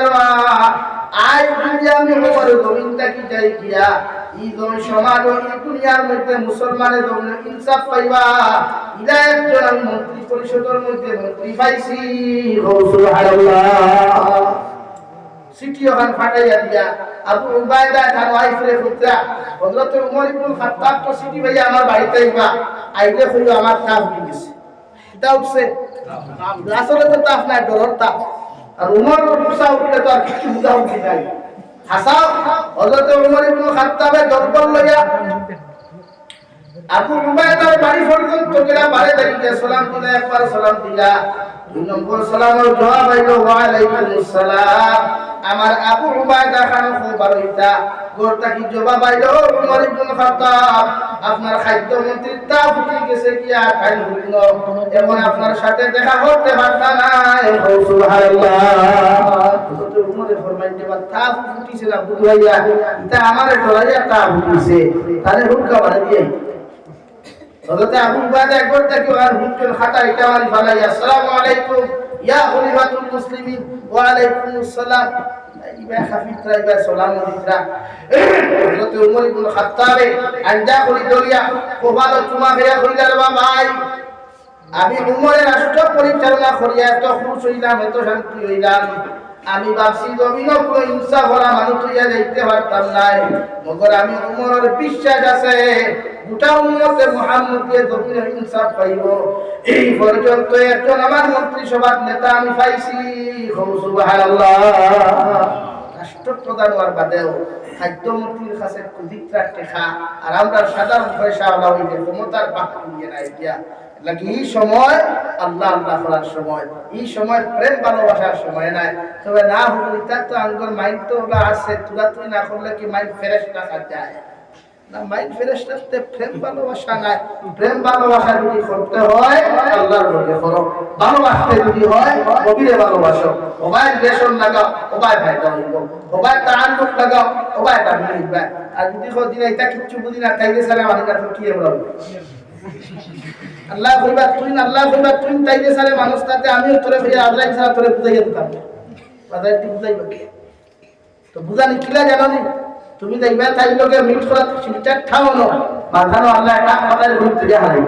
Speaker 1: আই দুনিয়া আমি ওমর জমিনটা কি যাই কিয়া এই জমি সমাজ ও এই দুনিয়ার মধ্যে মুসলমানের জন্য ইনসাফ পাইবা, ইলা একজন আমি মন্ত্রী পরিষদের মধ্যে মন্ত্রী পাইছি। সুবহানাল্লাহ। সিটি ওখান ফাটাইয়া দিয়া আবু উবাইদা তার ওয়াইফরে পুত্রা হযরত ওমর ইবনে খাত্তাব তো সিটি ভাইয়া আমার বাড়িতে আইবা, আইলে কইলো আমার তাপ উঠে গেছে। এটা উঠছে আসলে তো তাপ নাই, ডরর তাপ। আর উমর মুসা উঠলে তো আর কিছু বুঝা উঠে যায়। হাসাও হযরত ওমর ইবনে খাত্তাবের দরবার লইয়া আবু উবাইদার বাড়ি পর্যন্ত গেলা, বাড়ি থেকে সালাম দিলা, একবার সালাম দিলা, 2 নম্বর সালামের জবাব আইলো ওয়া আলাইকুমুস সালাম। আমার আবু উবাইদা খান খবর হইতা গোরটা কি জবাব আইলো, ওমর ইবনে খাত্তাব আপনার খাদ্য মন্ত্রীর তা ফুটে গেছে কি আর খাইল হইল, এখন আপনার সাথে দেখা করতে পারতা না। সুবহানাল্লাহ। হযরত ওমরে ফরমাইতে বা তা ফুটিছে না বুঝাইয়া, এটা আমারে ডরাইয়া তা ফুটিছে, তারে হুক্কা বাড়ি দিয়ে হযরত আবু উবাইদা একবার তাকে আর হুক্কের খাতা এটা মারি ফালাই, আসসালামু আলাইকুম ইয়া খলিফাতুল মুসলিমিন। ওয়া আলাইকুমুস সালাম। ইবা খাফিতরা ইবা সালাম দিতরা হযরত ওমর ইবনে খাত্তাবে আঞ্জা করি দরিয়া কোবালো চুমা গয়া কইলার ভাই, আমি উমরের রাষ্ট্র পরিচালনা করিয়া এত খুশ হইলাম, এত শান্তি হইলাম, আমি ভাবছি জমিনও কোনো হিংসা ভরা মানুষ হইয়া যাইতে পারতাম নাই, মগর আমি উমরের বিশ্বাস আছে গোটা উম্মতে মুহাম্মদে জমিনে ইনসাফ পাইব। এই পর্যন্ত একজন আমার মন্ত্রিসভার নেতা আমি পাইছি। সুবহানাল্লাহ। রাষ্ট্রপ্রধান হওয়ার বাদেও খাদ্যমন্ত্রীর কাছে কুদিকটা টেকা আর আমরা সাধারণ পয়সা ওলা হইলে ক্ষমতার বাক নিয়ে নাই দিয়া লাগি। এই সময় আল্লাহ আল্লাহ করার সময়, এই সময় প্রেম ভালোবাসার সময় নাই। তবে না হলে তার তো আঙ্গর মাইন্ড তো ওলা আছে, তুলা তুই না করলে কি মাইন্ড ফ্রেশ রাখা যায় না? মাইন্ড ফ্রেশ রাখতে প্রেম ভালোবাসা নাই। প্রেম ভালোবাসা যদি করতে হয় আল্লাহর লগে করো, ভালোবাসতে যদি হয় গভীরে ভালোবাসো। ওবাই রেশন লাগাও, ওবাই ফায়দা হইব, ওবাই তাআল্লুক লাগাও, ওবাই তাআল্লুক হইবে। আর যদি দিন এটা কিচ্ছু বুঝি না তাইলে সারা মানে না তো কি হবে? আল্লাহ কইবা তুই না, আল্লাহ কইবা তুই তাইলে সারা মানুষ তাতে আমিও তোরে ভাইয়া আল্লাহ সারা তোরে বুঝাইয়া দিতাম, বাজারে ঠিক বুঝাইবা কি? তো বুঝানি কিলা জানো নি? তুমি দেখবে তাই লোকে মিট করা সিলটার ঠাওনো মাথানো আল্লাহ একটা কথার ঘুম থেকে হারাই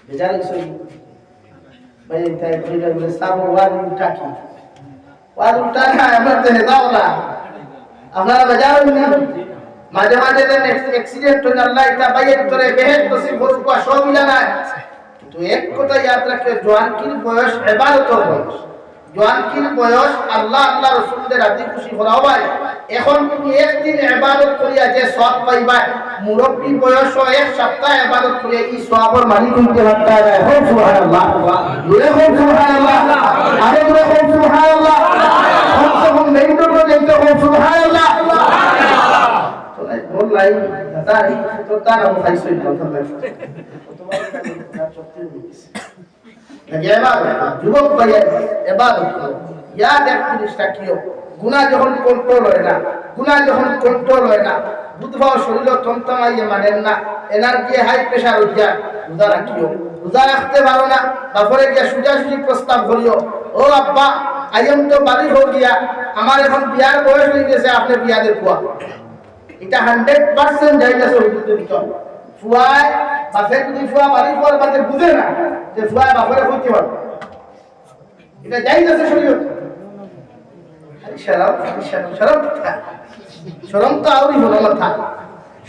Speaker 1: বেজার ইসই ভাই তাই কইলা বলে সাব ওয়াজ উল্টা কি ওয়াজ উল্টা না আমরা তো দাও না আপনারা বেজার হইনি। মাঝে মাঝে অ্যাক্সিডেন্ট হই আল্লাহ এটা বাইয়ের তোরে বেহেত নসিব হোক কো সব মিলা না। কিন্তু এক কথা याद রাখে জওয়ান কি বয়স ইবাদতের বয়স, জওয়ানকির বয়স আল্লাহ আল্লাহ রাসূলদের রাজি খুশি করা হয় এখন তুমি একদিন ইবাদত করিয়া যে সওয়াব পাইবা মুরব্বি বয়স এক সপ্তাহ ইবাদত করিয়া এই সওয়াবের মালিক হইতে পারতা না হে সুবহানাল্লাহ জোরে হে সুবহানাল্লাহ আরে জোরে হে সুবহানাল্লাহ কম নেই তো দেখতে হে সুবহানাল্লাহ চলে বললাই দাদা এই তো তারা খাইছই কথা লাগে তোমার সত্যি হইছে যুবক ভাইয়া ইবাদত করো ইয়াদ এক জিনিসটা কিও গুনাহ যখন কন্ট্রোল হয় না বুধবার শরীর তন্তমাইয়ে মানেন না এনার্জি হাই প্রেসার উঠা রোজা রাখিও রোজা রাখতে পারো না বাপরে গিয়া সুজাসুজি প্রস্তাব করিও ও আব্বা আইম তো বাড়ি হয়ে গিয়া আমার এখন বিয়ার বয়স হয়ে গেছে আপনি বিয়া দেখুয়া এটা 100% যাইতেছে হইতে ভিতর ফুয়ায় বাপে যদি ফুয়া বাড়ি পর বাদে বুঝে না যে ফুয়া বাপরে হইতে পারে এটা যাইতেছে শরীয়ত শরম তো আউরি হলো মাথা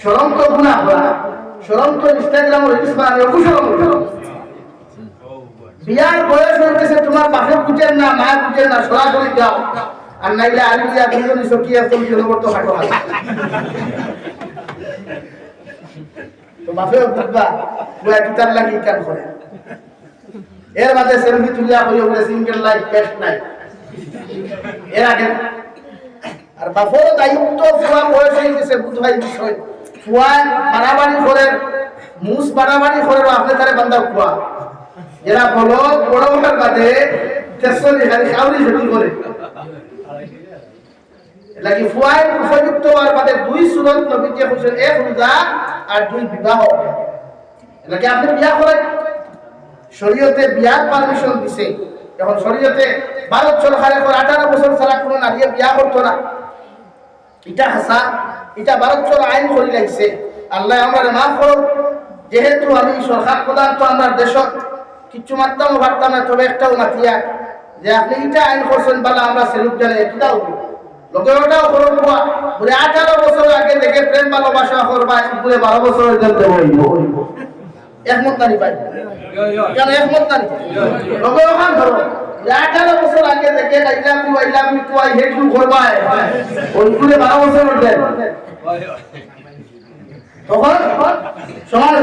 Speaker 1: শরম তো গুনাহ করা শরম তো ইনস্টাগ্রাম ও রিলস বানানো কুশরম বিয়ার বয়স হইতেছে তোমার বাপে বুঝেন না মা বুঝেন না সরাসরি যাও আর নাইলে আলু দিয়া দুজনই সকিয়া তুমি জনবর্ত হাঁটো তো বাপে বুঝবা বুয়া কিতার লাগি কান করে এর মাঝে সেলফি তুলিয়া হইও বলে সিঙ্গেল লাইফ বেস্ট নাই এর আগে আর বাপর দায়িত্ব ফুয়া বয়স হয়ে গেছে বুঝাই বিষয় ফুয়া বাড়াবাড়ি করে মুস বাড়াবাড়ি করে আপনি তারে বান্দা ফুয়া এরা বলো বড় ওঠার বাদে তেসরি খালি খাউরি ঝুটি করে লাগি ফুয়াই উপযুক্ত হওয়ার বাদে দুই সুরত নবীজি কইছেন এক রোজা আর দুই বিবাহ লাগি আপনি বিয়া করেন শরীয়তে বিয়ার পারমিশন দিছে এখন শরীয়তে ভারত সরকারের 18 বছর ছাড়া কোনো নারী বিয়া করতো না এটা হাসা এটা ভারত সরকার আইন করে লাগছে আল্লাহ আমারে মাফ করুন যেহেতু আমি সরকার প্রধান তো আমার দেশত কিছু মাত্রাম ভাবতাম না তবে একটাও মাতিয়া যে আপনি এটা আইন করছেন বলে আমরা সেলুট জানাই এটাও লোকে ওটাও করুন বলে 18 বছর আগে থেকে প্রেম ভালোবাসা করবা পুরো 12 বছরের জন্য হইব একমত নারী ভাই কেন একমত নারী লোকে ওখান ধরো 18 বছর আগে থেকে আইলাম টু আই হেট ইউ করবা ওই পুরো 12 বছরের দেন তখন সমান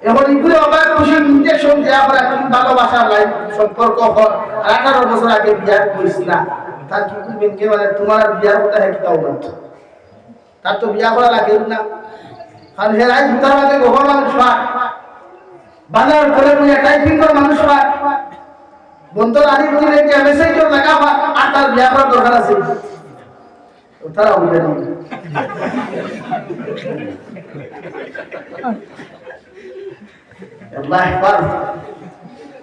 Speaker 1: এখন ইগুলো আবার খুশি ইনজেকশন দেয়া পরে তুমি ভালোবাসা লাইফ সম্পর্ক কর 18 বছর আগে বিয়া করিস না তার কি করবেন কে মানে তোমার বিয়ার কথা है কিতাও না তার তো বিয়া করা লাগে না আর হেরাই ভিতর মাঝে গোহর মানুষ হয় বাজার করে নিয়ে টাইপিং করে মানুষ হয় বন্ধুর আদি দিলে কি মেসেজ লাগা হয় আর তার বিয়া করার দরকার আছে তারা বলে না الله يحفظ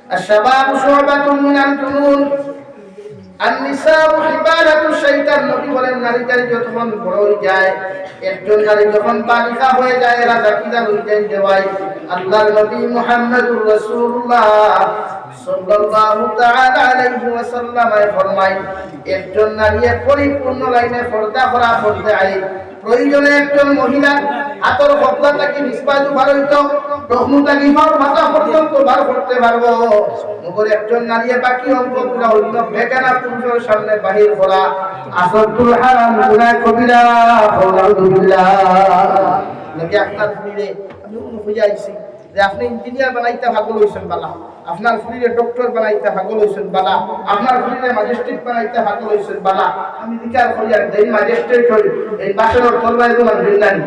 Speaker 1: الشباب شعبة من الجنون النساء حبالة الشيطان নবী বলেন নারীদের যখন বড় হয়ে যায় একজন নারী যখন বালিকা হয়ে যায় এরা জাকিদা হয়ে যায় আল্লাহর নবী মুহাম্মদুর রাসূলুল্লাহ সাল্লাল্লাহু তাআলা আলাইহি ওয়াসাল্লাম ফরমায় একজন নারী পরিপূর্ণ লাইনে পর্দা করা পড়তে আই প্রয়োজনে একজন মহিলা হাতের কপড়াটাকে নিষ্পাদু বার হইতো রহমতাকি মাথা পর্যন্ত বার করতে পারবো মগর একজন নারী বাকি অঙ্গগুলো হইল বেগানা পুরুষের সামনে বাহির করা আসতুল হারাম গুনাহ কবিরা আলহামদুলিল্লাহ নবী আপনার ফুলে আমি হইয়া আইছি যে আপনি ইঞ্জিনিয়ার বানাইতে পাগল হইছেন বালা আপনার ফুলে ডক্টর বানাইতে পাগল হইছেন বালা আপনার ফুলে ম্যাজিস্ট্রেট বানাইতে পাগল হইছেন বালা আমি বিচার করি আর দেই ম্যাজিস্ট্রেট হই এই বাসর তলবাই তোমার ভিন্দানি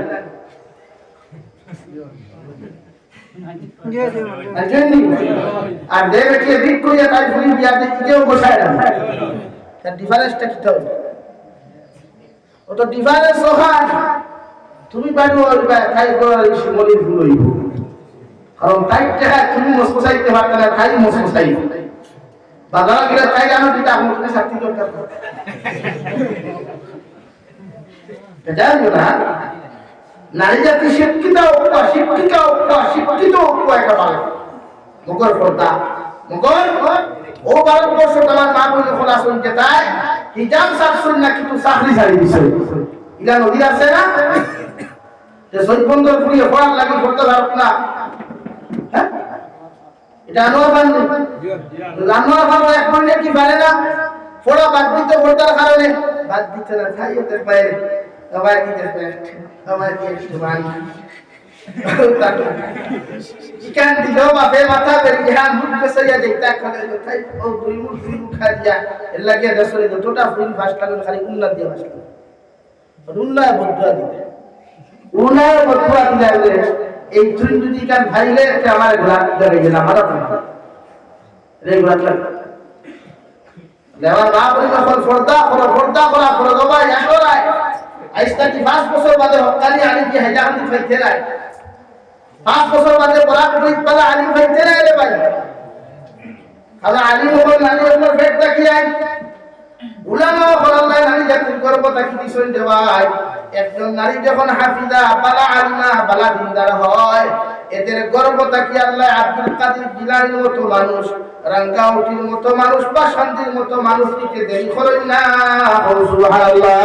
Speaker 1: আর দেবে কি দিক কইয়া তাই ফুলি বিয়াতে কিও বসায় না তার ডিফারেন্সটা কি তো ও তো ডিফারেন্স হয় তুমি বাইরে বলবা তাই করার শিমলি ভুল হইব কারণ তাইটা তুমি মসকুসাইতে পারতে না তাই মসকুসাই বাজার গিয়ে তাই জানো দিটা আপনাকে শাস্তি দরকার এটা জানো না নারী জাতি শিক্ষিত একটা বালক মগর পর্দা মগর ও ভারতবর্ষ আমার মা বলে খোলা শুনতে তাই হিজাব সার শুন না কিন্তু চাকরি ছাড়ি দিছে ইলা নদী আছে না যে সৈবন্দর পুরিয়ে পড়ার লাগে করতে পারত না হ্যাঁ এটা আনোয়ার বান্ধব এক মহিলা কি পারে না পড়া বাদ দিতে পড়তার কারণে বাদ দিতে না খাইও দেখবে আবার কি দেখবে আবার কি সুবহান ইকান দিলো বাপে মাথা বেরিয়ে হান মুখ পেছাইয়া দেখতা খালে কোথায় ও দুই মুখ খা দিয়া এর লাগিয়া দশরে দুটোটা ফুল ফাস্ট লাগল খালি উন্নত দিয়া ফাস্ট লাগল উন্নয় বদুয়া দিবে উন্নয় বদুয়া দিলে এই তুই যদি কান ভাইলে এটা আমার গোলা ধরে গেল আমার রে গোলা লেওয়ার বাপ বলি যখন ফর্দা করা দবাই আসরাই আইস্তা কি 5 বছর বাদে হকানি আলী কি হাজারতি ফাইতে রাই 5 বছর বাদে পড়া করি পালা আলী ফাইতে রাই রে ভাই খালা আলী মোহন নানি ওর ফেটটা কি আই উলামা বলাল্লাহ নারী জাতির গর্বতা কি দিছেন দেওয়াই একজন নারী যখন হাফিজা বালা আলিমা বালা দিনদার হয় এদের গর্বতা কি আল্লাহ আব্দুল কাদের জিলানীর মতো মানুষ রাঙ্গাউটির মতো মানুষ বা শান্তির মতো মানুষকে দেরি করেন না সুবহানাল্লাহ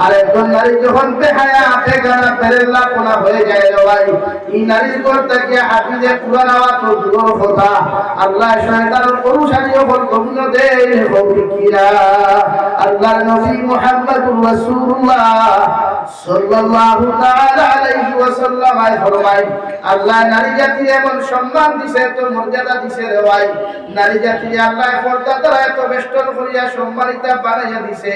Speaker 1: আর একজন নারী যখন বেহায়া বেগানা পেরেল্লা কোনা হয়ে যায় রে ভাই এই নারীর গর্বতাকে হাফিজে কুরআন আওয়াজ তো দূর কথা আল্লাহ শয়তানের অনুসারীও বল গম্য দেয় হবিকিরা আল্লাহর নবী মুহাম্মদুর রাসূলুল্লাহ সাল্লাল্লাহু তাআলা আলাইহি ওয়াসাল্লাম ফরমায় আল্লাহ নারী জাতির এমন সম্মান দিছে তো মর্যাদা দিছে রে ভাই নারী জাতির আল্লাহ পর্দা দ্বারা এত বেষ্টন করিয়া সম্মানিত বানাইয়া দিছে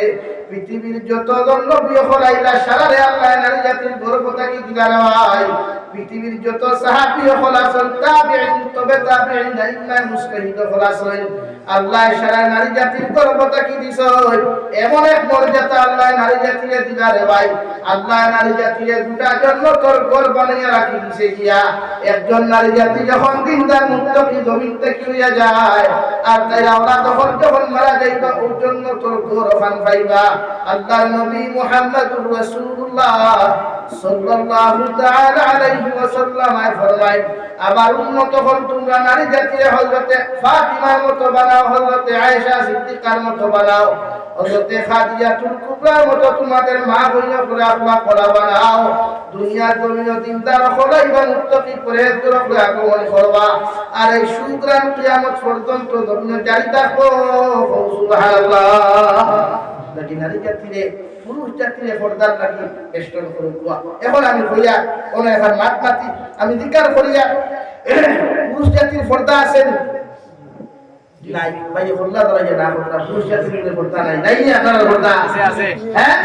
Speaker 1: পৃথিবীর যত নবী হলাইলা সারারে আল্লাহ নারী জাতির গর্বতা কি দিলা রে ভাই পৃথিবীর যত সাহাবী হলাসন তাবিঈন তবে তাবিঈন ইমাম মুজতাহিদ হলাসন আল্লাহ সারা নারী জাতির গর্বতা কি দিছ এমন এক মর্যাদা আল্লাহ নারী জাতিরে দিলা রে ভাই আল্লাহ নারী জাতিরে গোটা জন্য তোর ঘর বানাইয়া রাখি দিছে গিয়া একজন নারী জাতি যখন দিনদার মুত্তাকি জমিন থেকে হইয়া যায় আর তাই আল্লাহ যখন মারা যাইবা ওর জন্য তোর ঘর ওখান পাইবা আল্লাহর নবী মুহাম্মদুর রাসূলুল্লাহ সাল্লাল্লাহু তাআলা আলাইহি ওয়াসাল্লাম ফরমায় আবার উম্মত হল তোমরা নারী জাতিরে হযরতে ফাতিমার মতো বানাও হযরতে আয়েশা সিদ্দিকার মতো বানাও হযরতে খাদিজাতুল কুবরার মতো তোমাদের মা বোনের করে আখলাক করা বানাও দুনিয়ার জমিন দিনদার হলাইবা মুত্তাকি পরহেজগার করে আগমন করবা আর এই সুগ্রাম কিয়ামত পর্যন্ত জমিন জারি থাকবো সুবহানাল্লাহ নাকি নারী জাতিরে পুরুষ জাতিরে পর্দার লাগি বেষ্টন করে দেওয়া এখন আমি কইয়া কোন এখন মাতমাতি আমি জিকার করিয়া পুরুষ জাতির পর্দা আছেন নাই ভাই পর্দা ধরা যায় না পর্দা পুরুষ জাতির পর্দা নাই নাই আপনার পর্দা আছে হ্যাঁ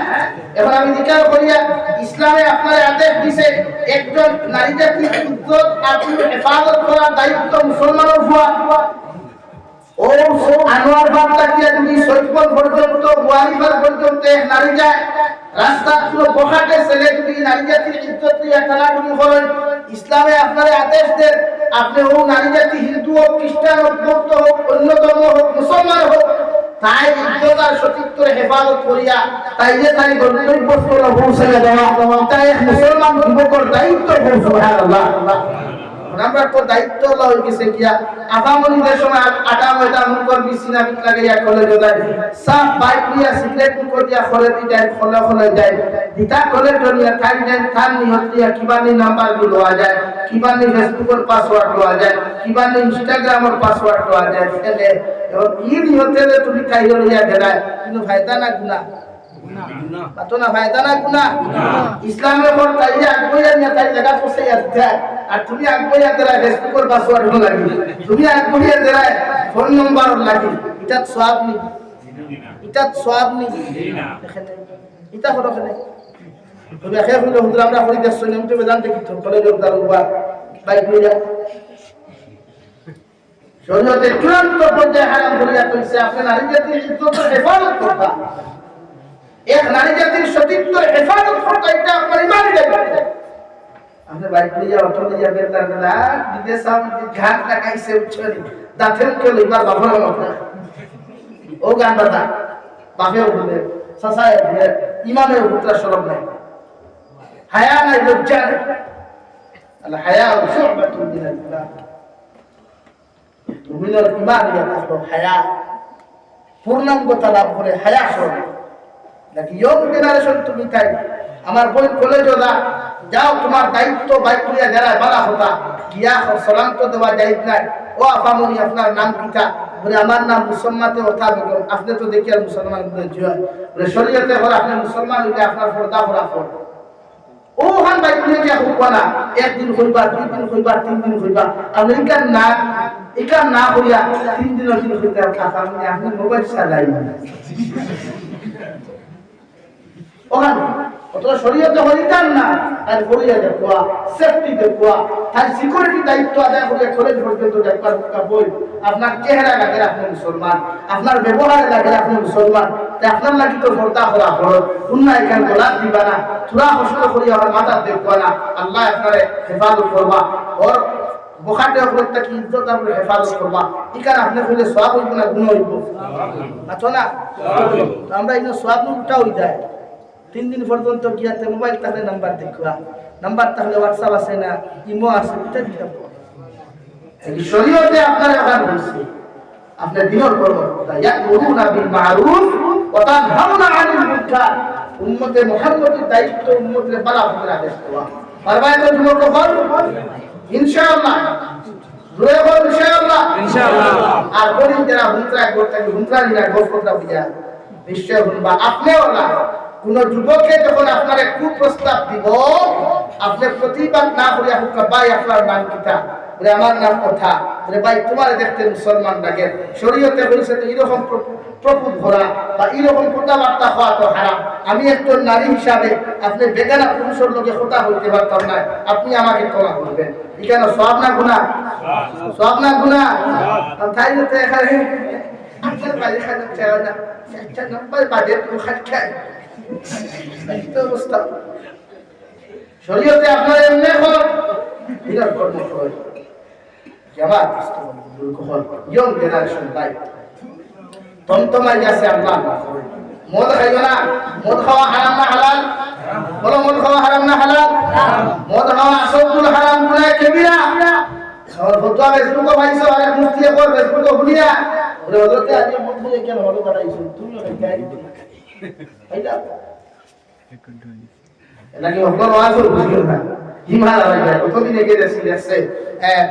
Speaker 1: এখন আমি জিকার করিয়া ইসলামে আপনার আদেশ দিছে একজন নারী জাতির ইজ্জত আপনি হেফাজত করার দায়িত্ব মুসলমানের হওয়া ও আনোয়ার বাগদা কি তুমি সৈকত পর্যন্ত ওয়ালিফার পর্যন্ত নারী যায় রাস্তা পুরো বখাটে ছেলে তুমি নারী জাতির ইজ্জত নিয়ে টানাটুনি করেন ইসলামে আপনার আদেশ দেন আপনি ও নারী জাতি হিন্দু হোক খ্রিস্টান হোক বৌদ্ধ হোক অন্য ধর্ম হোক মুসলমান হোক তাই ইজ্জত আর সতীত্বের হেফাজত করিয়া তাই যে তাই গন্তব্যস্থ পৌঁছে দেওয়া তাই মুসলমান যুবকের দায়িত্ব সুবহানাল্লাহ আমরা তো দায়িত্ব লই গেছে কিয়া আপামনিদের সময় আটা ময়দা মুখর বিছিনা বিট লাগাইয়া কলেজে যায় সব বাইক নিয়া সিগারেট মুখ দিয়া খলে দি যায় খলে যায় দিতা কলেজ নিয়া টাইম টাইম খান নিহত দিয়া কিবানি নাম্বার লওয়া যায় কিবানি ফেসবুকের পাসওয়ার্ড লওয়া যায় কিবানি ইনস্টাগ্রামের পাসওয়ার্ড লওয়া যায় এলে এবং ই নিহতে তুমি কাইও লইয়া গেলায় কিন্তু ফায়দা না গুনাহ বাতো না ফায়দা না গুনাহ ইসলামের পর তাইয়া আগবইয়া নিয়া তাই জায়গা পৌঁছে যাচ্ছে আর তুমি আগবইয়া দেরা ফেসবুকের পাসওয়ার্ড হল লাগি তুমি আগবইয়া দেরা ফোন নাম্বার লাগি এটা সওয়াব নি দেখেন এটা হলো কেন তুমি একা হইলো হুজুর আমরা করি দেখছ নিয়ম তো বেদান্তে কি তো কলেজের দারুবা বাইক লইয়া শরীয়তে চূড়ান্ত পর্যায়ে হারাম করিয়া কইছে আপনি নারী জাতির ইজ্জতের হেফাজত করবা এক নারী জাতির সতীত্বের হেফাজত করতে এটা আপনার ইমানই লাগবে আপনি বাইক নিয়ে অটো নিয়ে বেরদার না বিদেশ আমি ঘাট লাগাইছে উচ্ছনি দাঁতের কে লইবার বাবার মত ও গান বাদা বাপেও বলে সাসায় বলে ইমানের পুত্র সরব নাই হায়া নাই লজ্জা নাই আল হায়া শুবাতুন মিনাল ইমান মুমিনের ইমান ইয়া তাহলে হায়া পূর্ণাঙ্গতা লাভ করে হায়া সরব নাকি ইয়ং জেনারেশন তুমি তাই আমার বই কলেজে যাও তোমার দায়িত্ব বাইক নিয়ে যারা বলা হতা গিয়া সালাম তো দেওয়া যায় না ও আপামনি আপনার নাম কিটা বলে আমার নাম মুসলমানতে ওঠা বেগম, আপনি তো দেখি আর মুসলমান বলে জয় বলে শরীয়তে হল আপনি মুসলমান হইলে আপনার পর্দা করা পড় ও হান ভাই তুমি যে হুকবা না একদিন হইবা, 2 দিন হইবা, 3 দিন হইবা, আমেরিকার না একার না হইয়া 3 দিনের দিন হইতে আপনি মোবাইল চালাই ওখান অত শরীয়তে হইতাম না আর বলিয়া দেখুয়া সেফটি দেখুয়া আর সিকিউরিটি দায়িত্ব আদায় করে খরচ পর্যন্ত দেখবার বই আপনার চেহারা লাগে আপনি মুসলমান, আপনার ব্যবহার লাগে আপনি মুসলমান, তাই আপনার লাগি তো পর্দা করা ফরজ। উন্না এখানে গোলাপ দিবা না, চূড়া কষ্ট করি আমার মাথা দেখবা না, আল্লাহ আপনারে হেফাজত করবা ওর বখাটে অপরটা কি ইজ্জত আপনি হেফাজত করবা। এখানে আপনি কইলে সওয়াব হইব না গুনাহ হইব? আচ্ছা না তো আমরা এই সওয়াব উল্টা হই যায় 3 দিন পর্যন্ত গিয়াতে মোবাইল তাহলে নাম্বার দেখবা, নাম্বার তাহলে হোয়াটসঅ্যাপ আছে না, ইমো আছে, এটা দিতে পারবো। এই শরীয়তে আপনার এখন বলছে আপনি দিনের কর্মকর্তা ইয়াকুলুনা বিল মারুফ ওয়া তানহাউনা আনিল মুনকার। উম্মতে মুহাম্মদের দায়িত্ব উম্মতের ভালো করার আদেশ দেওয়া। পারবাই তো যুবক হল ইনশাআল্লাহ, জোরে বল ইনশাআল্লাহ, ইনশাআল্লাহ। আর বলি যারা হুন্ত্রা করতে হুন্ত্রা নিরা গফরটা বুঝা নিশ্চয় হুনবা আপনিও না। কোন যুবকে যখন আপনার কুপ্রস্তাব দিব আপনি প্রতিবাদ না করিয়া হুক্কা ভাই আপনার নাম কিতা বলে আমার নাম কথা বলে ভাই তোমার দেখতে মুসলমান লাগে, শরীয়তে বলছে তো এরকম প্রপুত ভরা বা এরকম কথাবার্তা হওয়া তো হারাম। আমি একজন নারী হিসাবে আপনি বেগানা পুরুষের লোকে কথা হইতে পারতাম না, আপনি আমাকে ক্ষমা করবেন। এখানে সওয়াব না গুনাহ? সওয়াব না গুনাহ? তাই তো এখানে আচ্ছা ভাই এখানে চাও না আচ্ছা নাম্বার বাজে তো খাচ্ছা তো অবস্থা। শরীয়তে আপনার এমনি হল দিনের কর্ম হয় জামাত ইয়ং জেনারেশন তাই তমতমাই গেছে আল্লাহ মদ খাইবে না। মদ খাওয়া হারাম না হালাল? বলো মদ খাওয়া হারাম না হালাল? মদ খাওয়া আসল হারাম গুনাহ কবিরা। আর ফতোয়া ফেসবুকে পাইছো আর মুফতি কর ফেসবুকে ভুলিয়া ওরে হযরতে আজ মদ বলে কেন হলো কাটাইছো তুমি কাই এইটা নাকি ওপর ওয়াজ বুঝিও না হিমালয় যায় কতদিন আগে দেখছে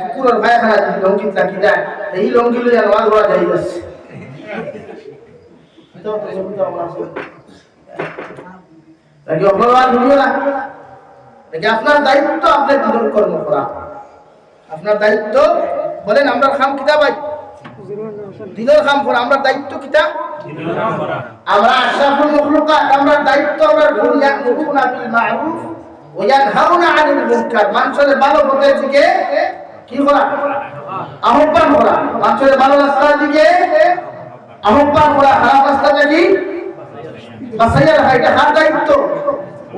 Speaker 1: কুকুরের ভাইখানা লঙ্গি থাকি যায় এই লঙ্গি লই আর ওয়াজ করা যাই যাচ্ছে তো সুবিধা আছে নাকি ওপর ওয়াজ বুঝিও না। নাকি আপনার দায়িত্ব আপনি দিনের কর্ম করা, আপনার দায়িত্ব বলেন আমরা খাম কিতা ভাই দিনের কাম করা, আমরা দায়িত্ব কিতা দিনের কাম করা। আমরা আশরাফুল মাখলুকাত, আমরা দায়িত্ব আমরা ইয়াকুলুনা বিল মারুফ ওয়া ইয়ানহাউনা আনিল মুনকার। মানুষের ভালো পথের দিকে কি করা? আহ্বান করা। মানুষের ভালো রাস্তার দিকে আহ্বান করা, খারাপ রাস্তা থেকে বাঁচাইয়া রাখা, এটা কার দায়িত্ব?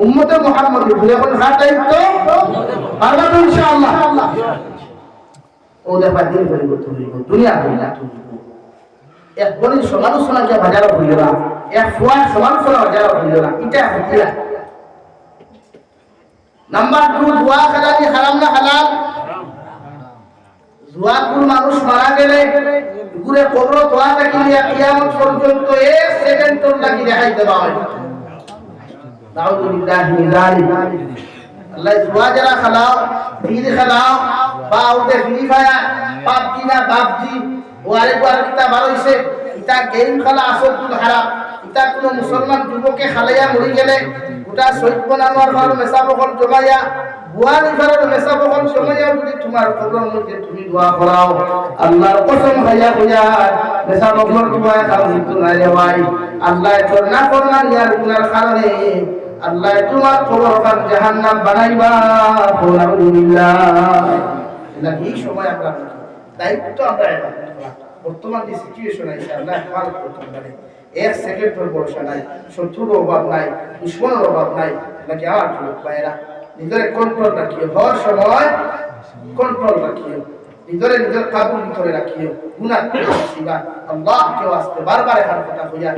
Speaker 1: উম্মতে মুহাম্মদের। বলে এখন কার দায়িত্ব? পারবা তো ইনশাআল্লাহ। ও দেখা দিন পরিবর্তন হইব, দুনিয়া পরিবর্তন হইব। এক বলি সমালোচনাকে বাজারও হইল না, এক ফুয়ার সমালোচনা বাজারও হইল না, এটা হইয়া। নাম্বার 2 জুয়া খেলা কি হারাম না হালাল? জুয়া কোন মানুষ মারা গেলে ঘুরে কবর তোলা থেকে নিয়ে কিয়ামত পর্যন্ত 1 সেকেন্ড লাগি দেখাই দেওয়া হয়। নাউযুবিল্লাহি মিন যালিক। আল্লাহ জুয়া যারা খেলাও, ভিড় খেলাও বা ওদের ফ্রি ফায়ার পাবজি না বাপজি ও আরেকবার কিতা ভালো হইছে এটা গেম খেলা আসল হারাম। এটা কোনো মুসলমান যুবকে খালাইয়া মরি গেলে গোটা শহীদ বানানোর পর মেসাবকল জমাইয়া বুয়ারি ফেরার মেসাবকল জমাইয়া যদি তোমার কবরের মধ্যে তুমি দোয়া করাও আল্লাহর কসম ভাইয়া হইয়া মেসাবকল দোয়া খাও কিন্তু না রে ভাই আল্লাহ তোর না করনা ইয়ার গুনার কারণে আল্লাহ তোমার কবরখান জাহান্নাম বানাইবা। আলহামদুলিল্লাহ। নাকি এই সময় আমরা দায়িত্ব আমরা বর্তমান যে সিচুয়েশন আছে আল্লাহ হেফাজত করতে পারে। 1 সেকেন্ডের ভরসা নাই, শত্রুর অভাব নাই, দুশ্মনের অভাব নাই। নাকি আমার যুবক ভাইয়েরা নিজের কন্ট্রোল রাখিও, হওয়ার সময় কন্ট্রোল রাখিও, নিজের কাবুর ভিতরে রাখিও। গুনাহ করছিবা আল্লাহকে ওয়াস্তে বারবার এখানে কথা কইয়া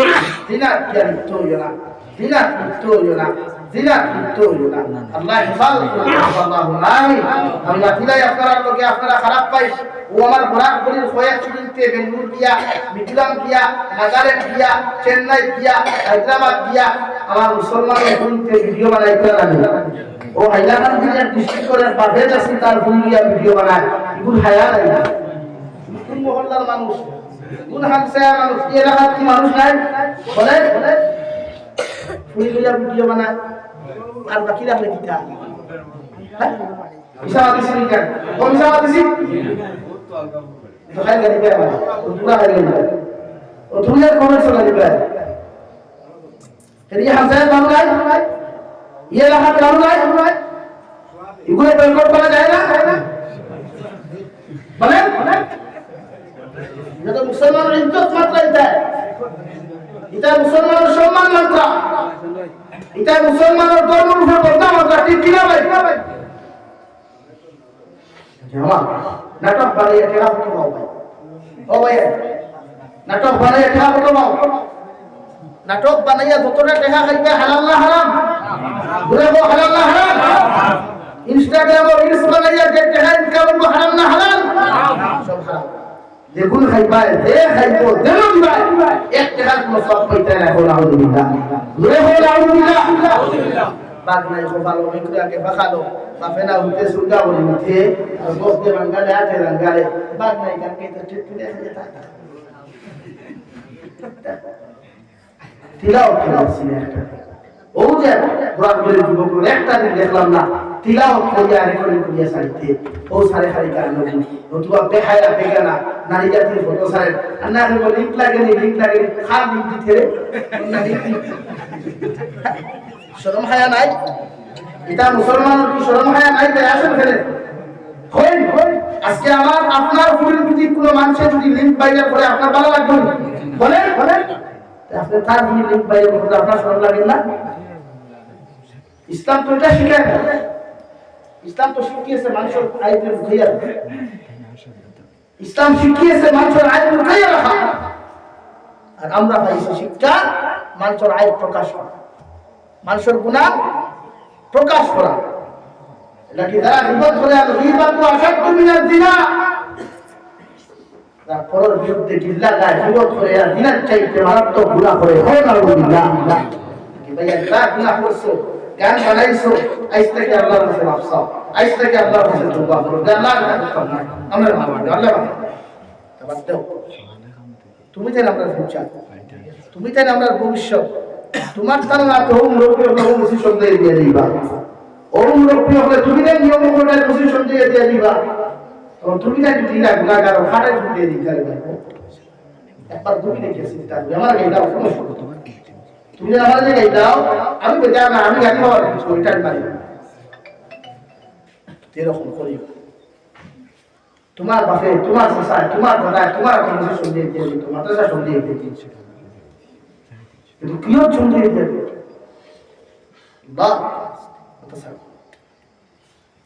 Speaker 1: জিনা কি লিপ্ত হইও না, জিনা লিপ্ত হইও না, জিনা লিপ্ত হইও না। আল্লাহ হেফাজত করুন। আল্লাহু আমিন। আল্লাহ দিলাই আপনারা লোকে আপনারা খারাপ পাই ও আমার বরাক বলির হয়ে চুরিতে বেঙ্গুর গিয়া, মিজোরাম গিয়া, নাগাল্যান্ড গিয়া, চেন্নাই গিয়া, হায়দ্রাবাদ গিয়া আমার মুসলমানের বলিতে ভিডিও বানাইতে লাগে। ও হাইলাকান্দি জেলার ডিস্ট্রিক্ট করে বাভেজ আছে তার বলি গিয়া ভিডিও বানায়, এগুলো হায়া লাগে। কোন মহল্লার মানুষ কোন হামসা মানুষ কি এলাকার কি মানুষ নাই বলে ফুল লইয়া ভিডিও বানায় আর বাকি রাখলে কি তা হ্যাঁ ইসামা দিছি কেন কোন ইসামা দিছি তো খাই গাড়ি পে আমার পুরা খাই গাড়ি ও দুনিয়ার কমেন্ট চলে দিবে এই হামসা মানুষ নাই এই এলাকার মানুষ নাই এগুলো বয়কট করা যায় না বলেন এটা মুসলমানের ইজ্জত মাত্রা এটা মুসলমানের সম্মান মাত্রা এটা মুসলমানের ধর্মের উপর বদনাম মাত্রা ঠিক কিনা ভাই জামা নাটক বানাইয়া ঠেকা হতো বাবা ভাই ও ভাই নাটক বানাইয়া ঠেকা হতো বাবা নাটক বানাইয়া যতটা ঠেকা খাইবে হালাল না হারাম বলে গো হালাল না হারাম ইনস্টাগ্রাম ও রিলস বানাইয়া যে ঠেকা ইনকাম করব হারাম না হালাল সব হারাম দেখুন খাইবাই দে খাইবো দেন দিবাই এক টাকার কোনো সব পাইতে না হলো আলহামদুলিল্লাহ জোরে হলো আলহামদুলিল্লাহ বাদ নাই কো ভালো মিকরা কে বাখালো বাফেনা উঠে সুরগা বলি উঠে আর বসতে বাঙ্গালে আছে বাঙ্গালে বাদ নাই কাকে তো ঠিক ফিরে যেতা তিলাওয়াত একটা ও যে ব্রাহ্মণের যুবকগুলো একটা দিন দেখলাম না তিলাওয়াত করিয়া রেকর্ডিং করিয়া সাইতে ও সারে খালি গান নতুবা বেহায়া বেগানা নারী জাতির ফটো সারে না হলো লিংক লাগে খান লিংক দিতে রে না লিংক শরম হায়া নাই এটা মুসলমানের কি শরম হায়া নাই তাই আসেন ফেলে হই আজকে আমার আপনার ফুলের প্রতি কোনো মানুষের যদি লিংক বাইরে করে আপনার ভালো লাগবে বলেন আপনি তার লিংক বাইরে করতে আপনার শরম লাগে না ইসলাম তো এটা শিখায় না ইসলাম তো শিখিয়েছে মানুষের আইনের বুঝাইয়া ইসলাম শিখিয়েছে মানুষের আইন বুঝাইয়া রাখা আর আমরা পাইছি শিক্ষা মানুষের আইন প্রকাশ করা মানুষের গুনাহ প্রকাশ করা নাকি যারা বিপদ করে আর গীবত তো আসাধ্য মিনার জিনা যারা পরের বিরুদ্ধে গিল্লা গায় বিপদ করে আর দিনার চাইতে মারাত্মক গুনাহ করে হয় না আলহামদুলিল্লাহ কি ভাইয়া যা গুনাহ করছো গান বানাইছো আজ থেকে আল্লাহর কাছে মাফ চাও আজ থেকে আল্লাহর কাছে তওবা করো আল্লাহর কাছে তওবা আমরা মাফ আল্লাহ তাবাদ দাও তুমি তাই আমরা ফিউচার তুমি তাই আমরা ভবিষ্যৎ তোমার তার না তো মুরব্বি হলে পজিশন দিয়ে দিবা ও মুরব্বি হলে তুমি না নিয়ম করে পজিশন দিয়ে দিবা ও তুমি না যদি না গুনাহগার হাড়ে ঝুলিয়ে দিতে পারবে একবার তুমি দেখেছি তার আমার গাইলা সমস্যা তুমি যদি আমার জায়গায় দাও আমি তো জানা আমি গাড়ি হওয়ার কিছু রিটার্ন পারি এরকম করি তোমার বাপে তোমার চাচা তোমার দাদা তোমার পজিশন দিয়ে দিয়েছে তোমার মাদ্রাসা সঙ্গে দিয়ে দিয়েছে কিন্তু কিও সঙ্গে দিয়ে দেবে বা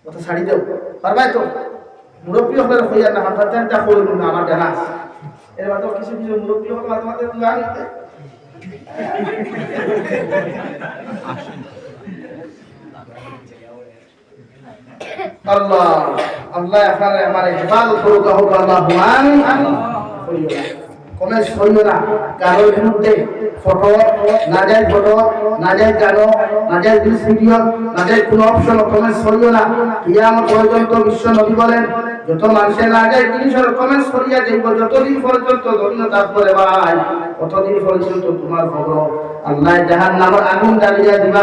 Speaker 1: কথা ছাড়ি দাও পারবাই তো মুরব্বী হলে হইয়া না হাত হাতে হইল না আমার জানা এর মাঝে কিছু মুরব্বী হলে মাঝে মাঝে আনিতে আল্লাহ আল্লাহ আপনারা আমার ইবাদত করুক হোক আল্লাহুম্মা আমিন কমেন্ট করিও না কারোর বিরুদ্ধে ফটো নাজায়েজ গানো নাজায়েজ ভিডিও নাজায়েজ কোনো অপশন কমেন্ট করিও না কিয়ামত পর্যন্ত বিশ্ব নবী বলেন যত মানুষের নাজায়েজ জিনিসের কমেন্ট করিয়া যাইব যতদিন পর্যন্ত ধন্যতা করে ভাই ততদিন পর্যন্ত তোমার খবর আল্লাহ জাহান্নামের আগুন জ্বালিয়ে দিবা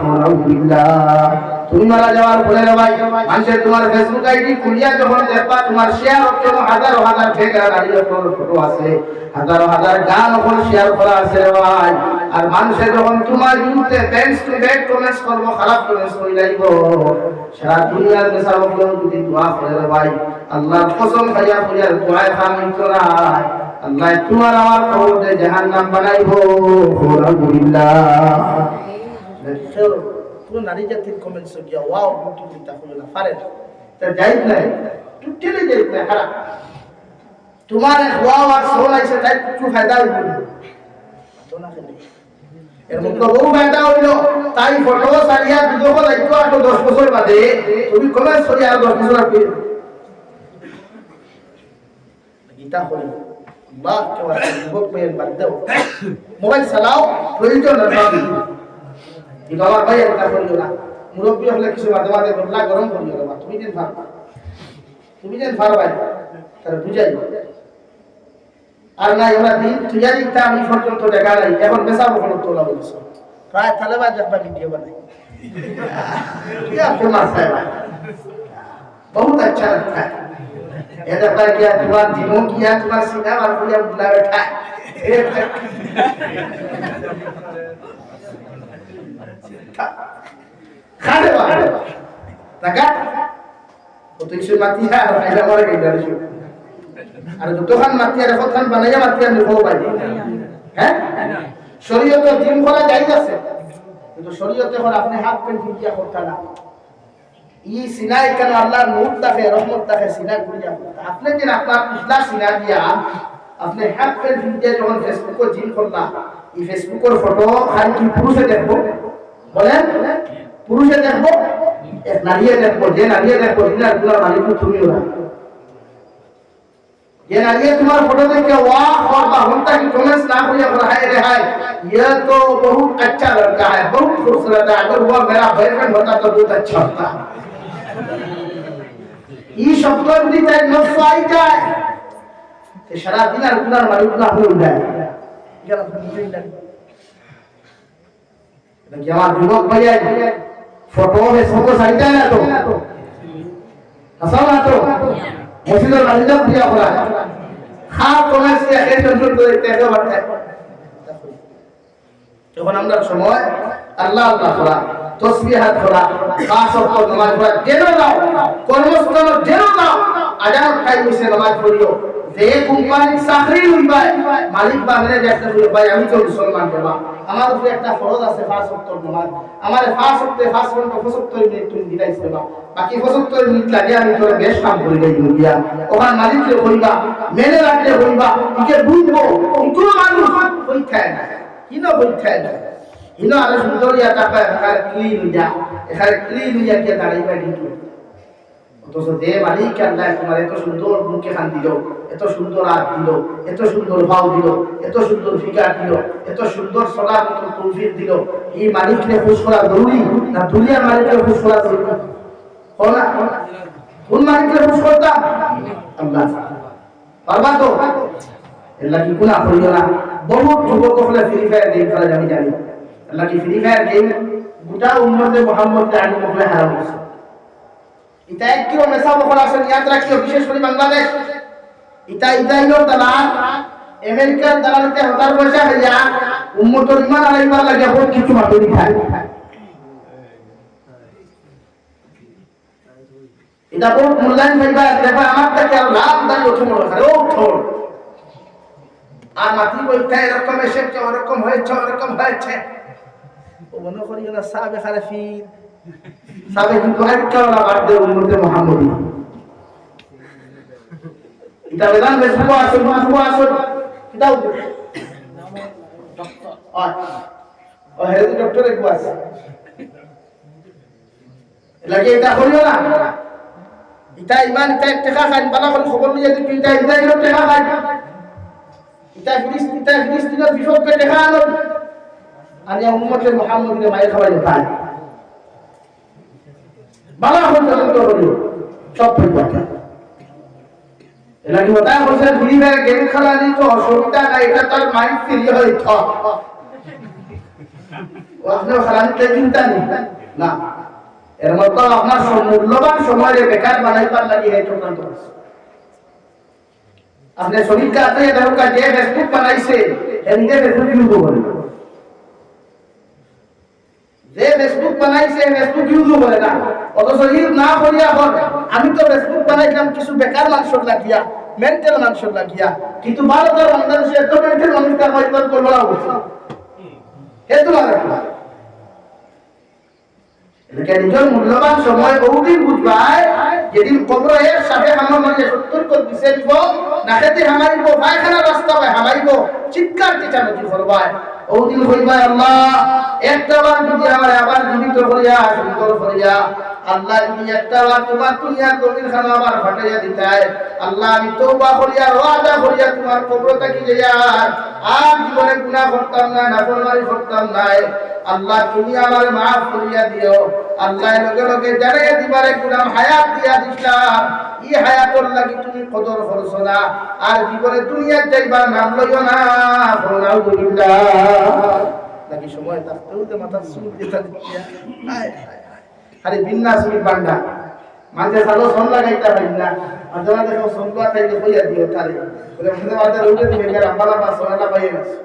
Speaker 1: আলহামদুলিল্লাহ তুমি মারা যাওয়ার পরে ভাই মানুষের তোমার ফেসবুক আইডি খুলিয়া যখন দেখবা তোমার শেয়ার হচ্ছে হাজার হাজার ফেক নারীর ফটো আছে হাজার হাজার গান ওপর শেয়ার করা আছে ভাই আর মানুষের যখন তোমার বিরুদ্ধে ব্যাংক টু ব্যাংক কমেন্টস করবো খারাপ কমেন্টস করে যাইব সারা দুনিয়ার মেসাবকেও যদি দোয়া করে ভাই আল্লাহর কসম খাইয়া করিয়া দোয়ায় খামিত না আল্লাহ তোমার আমার কবরে জাহান্নাম বানাইবো আলহামদুলিল্লাহ কোন নারী জাতির কমেন্টস গিয়া ওয়াও বিউটি চিন্তা করে না পারে তা যাইত নাই টুটেলে যাইত না খারাপ তোমার ওয়াও আর সোল আইছে তাই কিছু ফায়দা হইল তো না খেলে এর মধ্যে বহু ফায়দা হইল তাই ফটো সারিয়া ভিডিও লাইতো আর 10 বছর বাদে তুমি কমেন্টস করিয়া 10 বছর আগে গীতা হইল আল্লাহ কেউ যুবক মেয়ের বাদ দাও মোবাইল চালাও প্রয়োজন না আমার ভাই একটা করিও না মুরব্বী হলে কিছু মাঝে মাঝে বদলা গরম করিও না তুমি যেন পারবা তাহলে বুঝাই আর নাই ওরা দিন তুইয়া দিতে আমি পর্যন্ত দেখা নাই এখন বেসা বকল তোলা বলছো প্রায় তালেবা দেখবা ভিডিও বানাই क्या फेमस है बहुत अच्छा लगता है ये देखा क्या तुम्हारा दिनों किया तुम्हारा सीना और पूरा बुला बैठा है खाने वाले तका वो तो इसे माती है और ऐसा मर गई डर से अरे तो खान माती है रखो खान बनाया माती है निको भाई हैं शरीयत तो दिन खोला जाएगा से तो शरीयत এখন আপনি হাত পে ফিরিয়া করতে না ই সিনাই কেন আল্লাহর নূর তাকে রহমত তাকে সিনা করিয়া আপনি যে আপনার পিছলা সিনা দিয়া আপনি হাত পে ফিরিয়া যখন ফেসবুকে জিন করলা এই ফেসবুকের ফটো খালি কি পুরুষে দেখবো বলেন পুরুষে দেখবো এক নারীয়ে দেখবো যে নারীয়ে দেখবো দিনার গুলার মালিক তুমিও না ये नारिये तुम्हारा फोटो देख के वाह और बाहुंता की कमेंट्स ना करिए और हाय रे हाय ये तो बहुत अच्छा लड़का है बहुत खूबसूरत है अगर वो मेरा बॉयफ्रेंड होता तो बहुत अच्छा होता ये शब्द भी चाहे नफ्स आई जाए तो शराब दिन और गुनाह मालूम ना हो जाए क्या लेकिन हमारा जुबान भैया फोटो में सबको सही जाए ना तो हंसा ना तो মসজিদের মালিকা পূজা করা খাও কমেন্স কে এই জন্য তো দেখতে পারতে যখন আমরা সময় আল্লাহ আল্লাহ করা তাসবিহাত করা পাঁচ ওয়াক্ত নামাজ পড়া যেন দাও কর্মস্থল যেন দাও আজান খাই বসে নামাজ পড়িও যে কোম্পানি চাকরি লইবা মালিক বা মেরে দেখতে বলে ভাই আমি তো মুসলমান বাবা আমার উপরে একটা ফরজ আছে পাঁচ ওয়াক্ত নামাজ আমার পাঁচ ওয়াক্তে 5 ঘন্টা 75 মিনিট তুমি দিলাইছ বাবা বাকি 75 মিনিট লাগে আমি তোর বেশ কাম করে দেই দিয়া ওখান মালিককে বলবা মেনে রাখলে বলবা ইকে বুঝবো কোন মানুষ কই খায় না কিনো কই খায় না ইনো আর সুন্দরিয়া টাকা এখানে ক্লিন যা এখানে ক্লিন ইয়া কে দাঁড়াইবা দিতো অথচ দে মালিক আল্লাহ তোমার এত সুন্দর মুখে খান দিল এত সুন্দর হাত দিল এত সুন্দর ভাব দিল এত সুন্দর ফিগার দিল এত সুন্দর সলাত তৌফিক দিল এই মালিককে খুশ করা জরুরি না দুনিয়ার মালিককে খুশ করা জরুরি কোনা কোন মালিককে খুশ করতাম আল্লাহ পারবা তো আল্লাহ কি গুনাহ করিও না বহুত যুবক হলে ফ্রি ফায়ার গেম খেলা জানি জানি আল্লাহ কি ফ্রি ফায়ার গেম গোটা উম্মতে মুহাম্মদ আলী মুখলে হারাম হয়েছে এটা এক কিলো মেসাব করা আছে ইয়াদ রাখিও বিশেষ করে বাংলাদেশ এটা ইসরায়েলের দালাল আমেরিকার দালালতে হাজার পয়সা হইয়া উম্মতের ঈমান আলাইবার লাগে বহুত কিছু মাতুরি খায় এটা বহুত মূল্যায়ন পাইবা দেখবা আমার থেকে লাভ দাঁড়িয়ে ওঠে মনে করে ও ঠোর আর মাতৃ বলতে এরকম এসেছে ওরকম হয়েছে ও মনে করি না সাবে খারাফি সাবে কিন্তু একটা ওরা বাদ দেয় উম্মতে মুহাম্মদী এটা বেদান ফেসবুক আসল এটাও ডক্টর ও হেলথ ডক্টর একবার আছে লাগে এটা হলো না এটা ইমান এটা টাকা খান বালা কোন খবর নিয়ে যদি এটা ইসরায়েলের টাকা খান এটা ফিলিস্তিনের বিপক্ষে টাকা আনো আর এই উম্মতে মুহাম্মদীর মায়ের খাবার পায় বালা কোন তদন্ত হলো সব পরিবর্তন এলাকি বতা বলছে ফ্রি ফায়ার গেম খেলা নি তো অসুবিধা না এটা তার মাইন্ড ফ্রি হয়ে থ ও আপনার খেলাতে চিন্তা নেই না এর মত আপনার মূল্যবান সময় বেকার বানাইবার লাগি এই চক্রান্ত করছে আপনি শরীর কাছে দেখো যে ফেসবুক বানাইছে এদিকে ফেসবুক ইউজ করে যে ফেসবুক বানাইছে ফেসবুক ইউজ করে না অথচ ইউজ না করিয়া হল আমি তো ফেসবুক বানাইলাম কিছু বেকার মানুষের লাগিয়া মেন্টাল মানুষের লাগিয়া কিন্তু ভারতের বাংলাদেশে এত মেন্টাল মানুষটা হয়তো করবো না এত মানে এলাকা নিজের মূল্যবান সময় বহুদিন বুঝবায় যেদিন কবর এর সাথে আমার মানে 70 কর দিছে দিব না খেতে হামাইব পায়খানা রাস্তা হয় হামাইব চিৎকার চেঁচামেচি করবায় ওদিন হইবা আল্লাহ একটা বার যদি আমার আবার জীবিত করিয়া সুন্দর করিয়া আল্লাহ যদি একটা বার তোমার দুনিয়া জমিন খানা আবার ফাটাইয়া দিতায় আল্লাহ আমি তওবা করিয়া ওয়াদা করিয়া তোমার কবরটা কি যাইয়া আর জীবনে জীবনে গুনাহ করতাম না, নাফরমানি করতাম না। আল্লাহ তুমি আমার মাফ করিয়া দিও। আল্লাহ লগে লগে জানাইয়া দিবারে গুনাহ হায়াত দিয়া দিলাম। এই হায়াতর লাগি তুমি কদর করছো না, আর জীবনে দুনিয়ার যাইবার নাম লইও না। আলহামদুলিল্লাহ। নাকি সময় থাকতেও যে মাথা চুল দিয়ে দিচ্ছিয়া আরে বিন্না সুই বান্ডা মাঝে সালো সন লাগাইতে পারি না, মাঝে মাঝে কেউ সন্ধ্যা থাকলে হইয়া দিও তারে বলে মাঝে মাঝে রুটে দিবে মেয়ের আব্বালা বা সোনাটা পাইয়ে গেছে।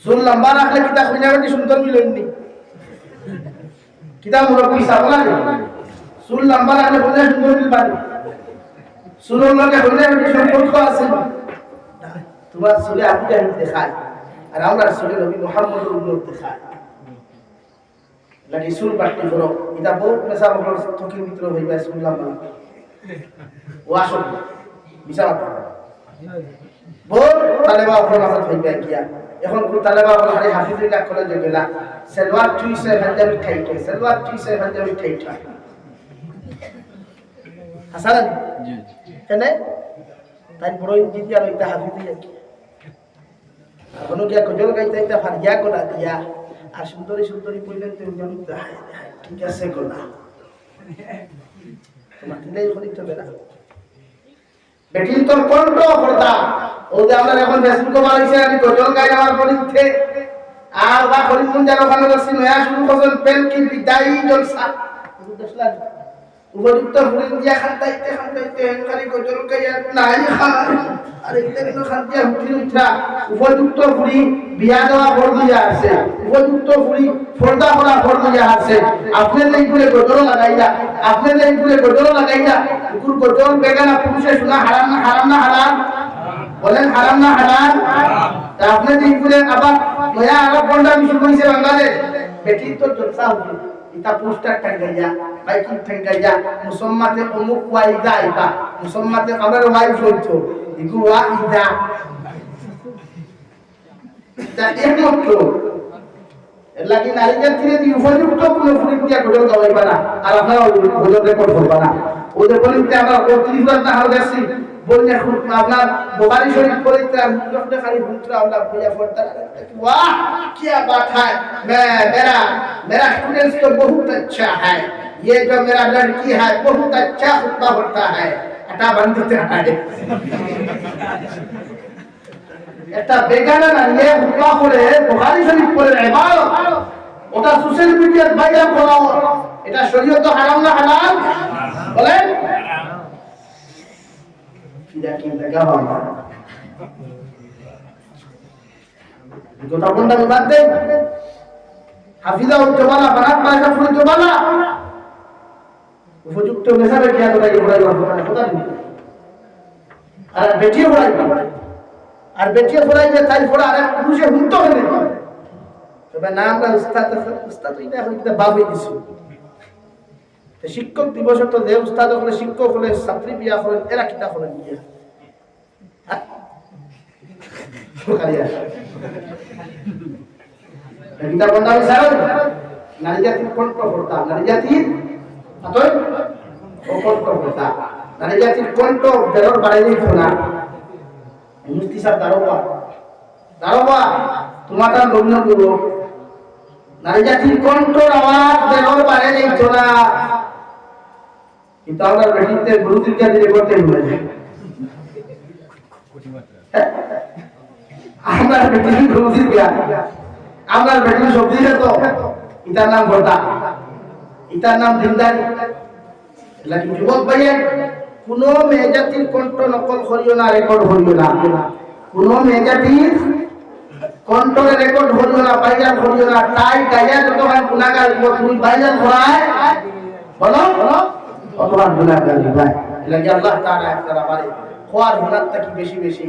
Speaker 1: চুল লম্বা রাখলে কিতা খুঁজে বেটি সুন্দর মিলননি কিতা মুরব্বী সাবলা চুল লম্বা রাখলে খুঁজে সুন্দর মিল পারে। চুলের লগে খুঁজে বেটি সম্পর্ক আছে। তোমার চুলে আবু জাহেল দেখায় আর আমরা চুলে নবী মুহাম্মদের উম্মত দেখায়। লাগি চুল কাটতে করো এটা বহুত মেসা বকর থকির ভিতরে হইবা শুনলাম না ও আসল মিছা কথা বহুত তালেবা ওপর মাথা হইবা কিয়া এখন কোন তালেবা বলে আরে হাফিজুল্লাহ কলেজে গেলা সালোয়ার চুইছে পাঞ্জাবি ঠাইটা সালোয়ার চুইছে পাঞ্জাবি ঠাইটা হাসান জি কেন তাই বড় ইঞ্জিনিয়ার হইতা হাফিজুল্লাহ কি এখনো কি কজল গাইতে এটা ফারিয়া করা দিয়া আর সুন্দরী সুন্দরী বললেন তো ঠিক আছে গোলা তোমার দিলেই খরিতে বেড়া বেটিন তোর কণ্ঠ করতা ও যে আমরা এখন ফেসবুকে বানাইছে আমি গজল গাই আমার পরিতে আর বা খরিমুন জানো ওখানে বসি নয়া শুরু করছেন পেন কি বিদায়ী জলসা বুঝলাম উপযুক্ত ফুলিন দিয়া খান্তাইতে খান্তাইতে খালি গজল গাই আর নাই খায় আর এটা কিন্তু খান্তিয়া হুটি উঠা উপযুক্ত ফুলি বিয়া দেওয়া ফরজ দিয়া আছে, উপযুক্ত ফুলি পর্দা করা ফরজ দিয়া আছে। আপনি যে ইপুরে গজল লাগাইলা, আপনি যে ইপুরে গজল লাগাইলা, কুকুর গজল বেগানা পুরুষে শোনা হারাম না হারাম না হালাল বলেন হারাম না হালাল। তা আপনি যে ইপুরে আবার নয়া আরব বন্ডা মিশু কইছে বাংলাদেশ বেটি তো জলসা হবে এটা পোস্টার টাঙ্গাইয়া বাইকিং টাঙ্গাইয়া মুসম্মাতে অমুক ওয়াইদা আইবা মুসম্মাতে আমার ওয়াইফ হইতো ইগু ওয়াইদা তা একমাত্র লাগি নারী জাতিরে দি উপযুক্ত কোনো ফুরিয়া গজল গাওয়াইবা না আর আপনারা গজল রেকর্ড করবা না। ওদের বলিতে আমরা 30,000 টাকা দেখছি বললে আপনার বুখারী শরীফ পড়িতে আপনি খালি ভুলটা আল্লাহ ভইয়া পড়তা वाह क्या बात है मेरा स्टूडेंट्स तो बहुत अच्छा है, ये जो मेरा लड़की है बहुत अच्छा खुतबा पढ़ता है এটা বন্ধতে হয় এটা বেগানা না নিয়ে খুতবা পড়ে বুখারী শরীফ পড়ে ইবাদত ওটা সোশ্যাল মিডিয়ায় ভাইরাল করা এটা শরীয়ত হারাম না হালাল বলেন কিরা কি লাগা বাবা গোটা বন্ধা বাদ দে হাফিজা উত্তবালা বারাত পায়সা ফুল তোবালা উপযুক্ত মেসাবে কি আদা ইব্রাহিম কথা দিন আর বেটিয়ে পড়াই আর বেটিয়ে পড়াই যে তাই পড়া আর পুরুষে হুনতো হবে তবে না আমরা উস্তাদ ইনা হইতে বাবই দিছি তো শিক্ষক দিবস তো যে উস্তাদ হলে শিক্ষক হলে ছাত্রী বিয়া করেন এরা কিতা করেন গিয়া কালিয়া kita benda besar নারী জাতির কণ্ঠ করতা নারী জাতির অতএব কণ্ঠ করতা নারী জাতির কণ্ঠ বেরোর বাড়াই দিত না মুফতি সাহেব দারোগা তোমাটা লগ্ন করো নারী জাতির কণ্ঠর আওয়াজ বেরোর বাড়াই দিত না কিন্তু আমরা বেটিতে গুরুদের কাছে করতে ভুলে যাই আমরা বেটি গুরুদের কাছে আমরা বেটি সবজি তো ইতার নাম বড়দা ইতার নাম দিনদারি লাগি যুবক ভাইয়া কোন মেজাতির কণ্ঠ নকল করিও না রেকর্ড করিও না কোন মেজাতির কণ্ঠ রেকর্ড করিও না ভাইরাল করিও না তাই গায়া যতক্ষণ গুনাহগার তুমি ভাইরাল করায় বলো অতক্ষণ গুনাহগার ভাই লাগি আল্লাহ তাআলা আপনারা আমারে খোয়ার গুনাহটা কি বেশি বেশি